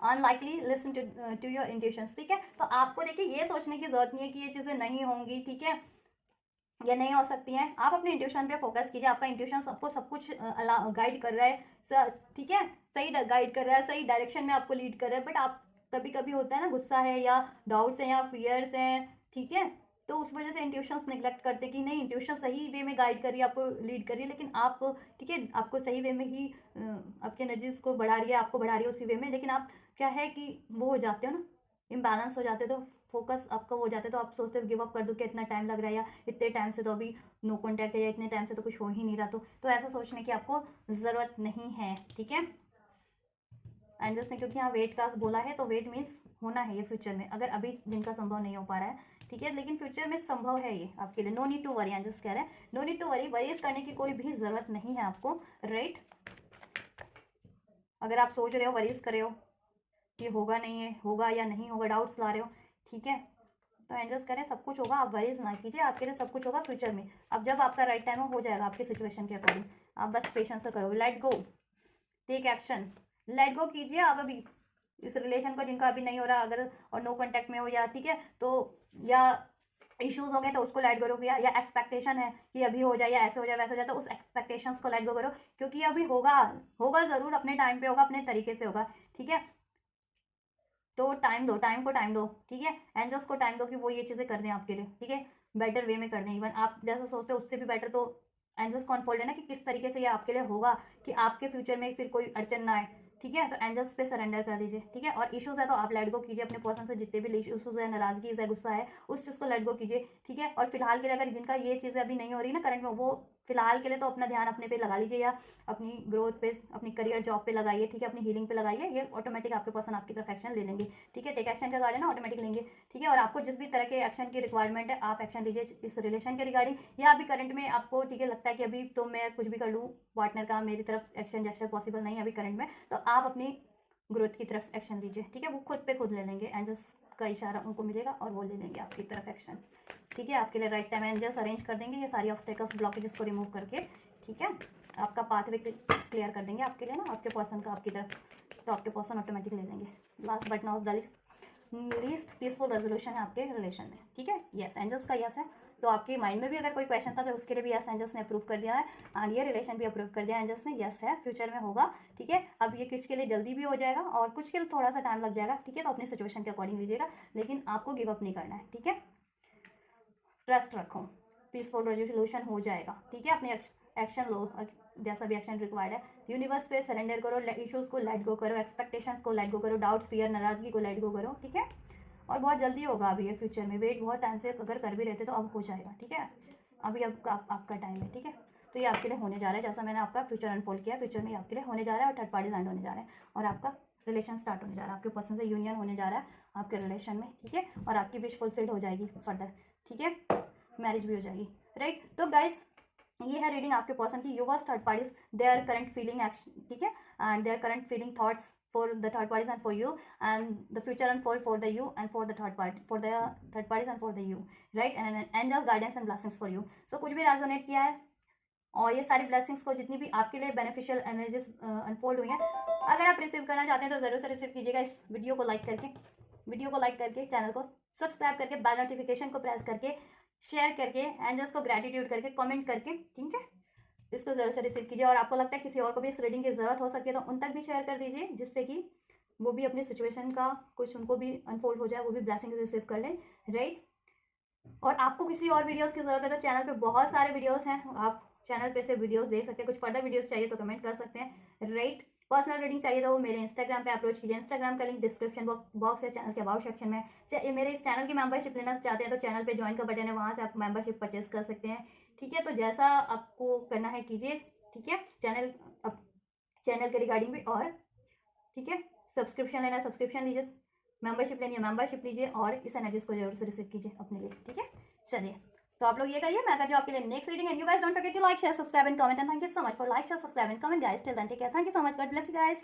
Unlikely listen to your intuitions, ठीक है। तो आपको देखिए ये सोचने की जरूरत नहीं है कि ये चीज़ें नहीं होंगी, ठीक है, या नहीं हो सकती हैं। आप अपने इंट्यूशन पे फोकस कीजिए, आपका इंट्यूशन आपको सब कुछ गाइड कर रहा है, ठीक है, सही गाइड कर रहा है, सही डायरेक्शन में आपको लीड कर रहा है, बट आप कभी कभी होता है ना, गुस्सा है या डाउट्स हैं या फियर्स हैं, ठीक है, तो उस वजह से इंट्यूशंस निगलेक्ट करते कि नहीं, इंट्यूशन सही वे में गाइड कर रही है, आपको लीड कर रही है, लेकिन आप, ठीक है, आपको सही वे में ही आपके एनर्जीज को बढ़ा रही है, आपको बढ़ा रही है उसी वे में, लेकिन आप क्या है कि वो हो जाते हो ना, इम्बैलेंस हो जाते हो, तो फोकस आपका हो जाता है, तो आप सोचते हो गिव अप कर दो कि इतना टाइम लग रहा है, या इतने टाइम से तो अभी नो कॉन्टैक्ट है, या इतने टाइम से तो कुछ हो ही नहीं रहा, तो ऐसा सोचने की आपको ज़रूरत नहीं है, ठीक है। एंजल्स ने क्योंकि यहाँ वेट का बोला है, तो वेट मीन्स होना है ये फ्यूचर में, अगर अभी जिनका संभव नहीं हो पा रहा है, ठीक है, लेकिन फ्यूचर में संभव है ये आपके लिए। No need to worry, angels कह रहे हैं no need to worry, worries करने की कोई भी ज़रूरत नहीं है आपको, राइट। अगर आप सोच रहे हो, वरीज कर रहे हो, ये होगा नहीं है, होगा या नहीं होगा, डाउट्स ला रहे हो, ठीक है, तो एंजल्स करें सब कुछ होगा, आप वरीज ना कीजिए, आपके लिए सब कुछ होगा फ्यूचर में। अब जब आपका राइट टाइम हो जाएगा आपकी सिचुएशन के अकॉर्डिंग, आप बस पेशेंस से करो, let go, take action, let go कीजिए आप अभी इस रिलेशन को, जिनका अभी नहीं हो रहा, अगर और नो कांटेक्ट में हो, या ठीक है, तो या इश्यूज हो गए तो उसको लेट करो, या एक्सपेक्टेशन है कि अभी हो जाए, या ऐसे हो जाए, वैसे हो जाए, तो उस एक्सपेक्टेशंस को लेट गो करो, क्योंकि अभी होगा, होगा ज़रूर, अपने टाइम पे होगा, अपने तरीके से होगा, ठीक है। तो टाइम दो, टाइम को टाइम दो, ठीक है, एंजल्स को टाइम दो कि वो ये चीज़ें कर दें आपके लिए, ठीक है, बेटर वे में कर दें, इवन आप जैसा सोचते हो उससे भी बेटर, तो एंजल्स को अनफोल्ड है ना कि किस तरीके से ये आपके लिए होगा, कि आपके फ्यूचर में फिर कोई अड़चन ना आए, ठीक है। तो एंजल्स पे सरेंडर कर दीजिए, ठीक है, और इश्यूज है तो आप लेट गो कीजिए अपने पर्सन से, जितने भी इश्यूज है, नाराजगी है, गुस्सा है, उस चीज़ को लेट गो कीजिए, ठीक है। और फिलहाल के लिए अगर जिनका ये चीज़ें अभी नहीं हो रही ना करंट में, वो फिलहाल के लिए तो अपना ध्यान अपने पे लगा लीजिए, या अपनी ग्रोथ पे, अपनी करियर जॉब पे लगाइए, ठीक है, अपनी हीलिंग पे लगाइए, ये ऑटोमेटिक आपके पर्सन आपकी तरफ एक्शन ले लेंगे, ठीक है। टेक एक्शन का गार्ड है ना, ऑटोमेटिक लेंगे, ठीक है। और आपको जिस भी तरह के एक्शन की रिक्वायरमेंट है, आप एक्शन लीजिए इस रिलेशन के रिगार्डिंग, या अभी करंट में आपको, ठीक है, लगता है कि अभी तो मैं कुछ भी कर लूँ पार्टनर का, मेरी तरफ एक्शन जैसे पॉसिबल नहीं है अभी करंट में, तो आप अपनी ग्रोथ की तरफ एक्शन लीजिए, ठीक है, वो खुद पे खुद ले लेंगे, एंजल्स का इशारा उनको मिलेगा और वो ले लेंगे आपकी तरफ एक्शन, ठीक है। आपके लिए राइट टाइम एंजल्स अरेंज कर देंगे ये सारी ऑब्स्टेकल्स, ब्लॉकेजेस को रिमूव करके, ठीक है, आपका पाथवे क्लियर कर देंगे आपके लिए ना, आपके पर्सन का आपकी तरफ, तो आपके पर्सन ऑटोमेटिक ले लेंगे। Last but not the least peaceful resolution है आपके रिलेशन में, ठीक है, यस, एंजल्स का यस है। तो आपके माइंड में भी अगर कोई क्वेश्चन था तो उसके लिए भी यस एंजल्स ने अप्रूव कर दिया है, एंड ये रिलेशन भी अप्रूव कर दिया एंजल्स ने, यस है, फ्यूचर में होगा, ठीक है। अब ये कुछ के लिए जल्दी भी हो जाएगा और कुछ के लिए थोड़ा सा टाइम लग जाएगा, ठीक है, तो अपनी सिचुएशन के अकॉर्डिंग लीजिएगा, लेकिन आपको गिव अप नहीं करना है, ठीक है, ट्रस्ट रखो, पीसफुल रेजोल्यूशन हो जाएगा, ठीक है। अपने एक्शन लो, जैसा भी एक्शन रिक्वायर्ड है, यूनिवर्स पे सरेंडर करो, इश्यूज को लेट गो करो, एक्सपेक्टेशंस को लेट गो करो, डाउट्स, फियर, नाराजगी को लेट गो करो, ठीक है। और बहुत जल्दी होगा अभी ये फ्यूचर में, वेट बहुत टाइम से अगर कर भी रहते तो अब हो जाएगा, ठीक है, अभी आपका टाइम है, ठीक है। तो ये आपके लिए होने जा रहा है, जैसा मैंने आपका फ्यूचर अनफोल्ड किया, फ्यूचर में आपके लिए होने जा रहा है, और थर्ड पार्टी लैंड होने जा रहे हैं, और आपका रिलेशन स्टार्ट होने जा रहा है, आपके पर्सन से यूनियन होने जा रहा है आपके रिलेशन में, ठीक है, और आपकी विश फुलफिल्ड हो जाएगी फर्दर, ठीक है, मैरिज भी हो जाएगी, राइट। तो गाइस ये है रीडिंग आपके पर्सन की, yours third parties, their current feeling action, ठीक है, and their current feeling thoughts for the third parties and for you, and the future unfold for the you and for the third party, for the third parties and for the you, right, and angel guidance and blessings for you. So कुछ भी resonate किया है और ये सारी blessings को जितनी भी आपके लिए बेनिफिशियल एनर्जीज अनफोल्ड हुई हैं, अगर आप रिसीव करना चाहते हैं तो ज़रूर से रिसीव कीजिएगा इस वीडियो को लाइक करके, चैनल को सब्सक्राइब करके, बेल नोटिफिकेशन को प्रेस करके, शेयर करके, एंजल्स को ग्रेटिट्यूड करके, कमेंट करके, ठीक है, इसको ज़रूर से रिसीव कीजिए। और आपको लगता है किसी और को भी इस रीडिंग की ज़रूरत हो सकती है तो उन तक भी शेयर कर दीजिए, जिससे कि वो भी अपनी सिचुएशन का कुछ उनको भी अनफोल्ड हो जाए, वो भी ब्लेसिंग रिसीव कर लें, राइट। और आपको किसी और वीडियोस की ज़रूरत है तो चैनल पे बहुत सारे वीडियोस हैं, आप चैनल पे से वीडियोस देख सकते हैं। कुछ फर्दर वीडियोस चाहिए तो कमेंट कर सकते हैं, राइट। पर्सनल रीडिंग चाहिए तो वो मेरे इंस्टाग्राम पे अप्रोच कीजिए, इंस्टाग्राम का लिंक डिस्क्रिप्शन बॉक्स है, चैनल के अबाउट सेक्शन में। मेरे इस चैनल की मेंबरशिप लेना चाहते हैं तो चैनल पे ज्वाइन का बटन है, वहाँ से आप मेंबरशिप परचेस कर सकते हैं, ठीक है। तो जैसा आपको करना है कीजिए, ठीक है, चैनल के रिगार्डिंग भी, और ठीक है, सब्सक्रिप्शन लेना है सब्सक्रिप्शन लीजिए, मेंबरशिप लेनी है मेंबरशिप लीजिए, और इस एनर्जीज को जरूर से रिसीव कीजिए अपने लिए, ठीक है। चलिए, तो आप लोग ये करिए, मैं करती हूँ आपके लिए next reading, and you guys don't forget to like share subscribe and comment, and thank you so much for like share subscribe and comment guys. Till then take care, thank you so much, God bless you guys.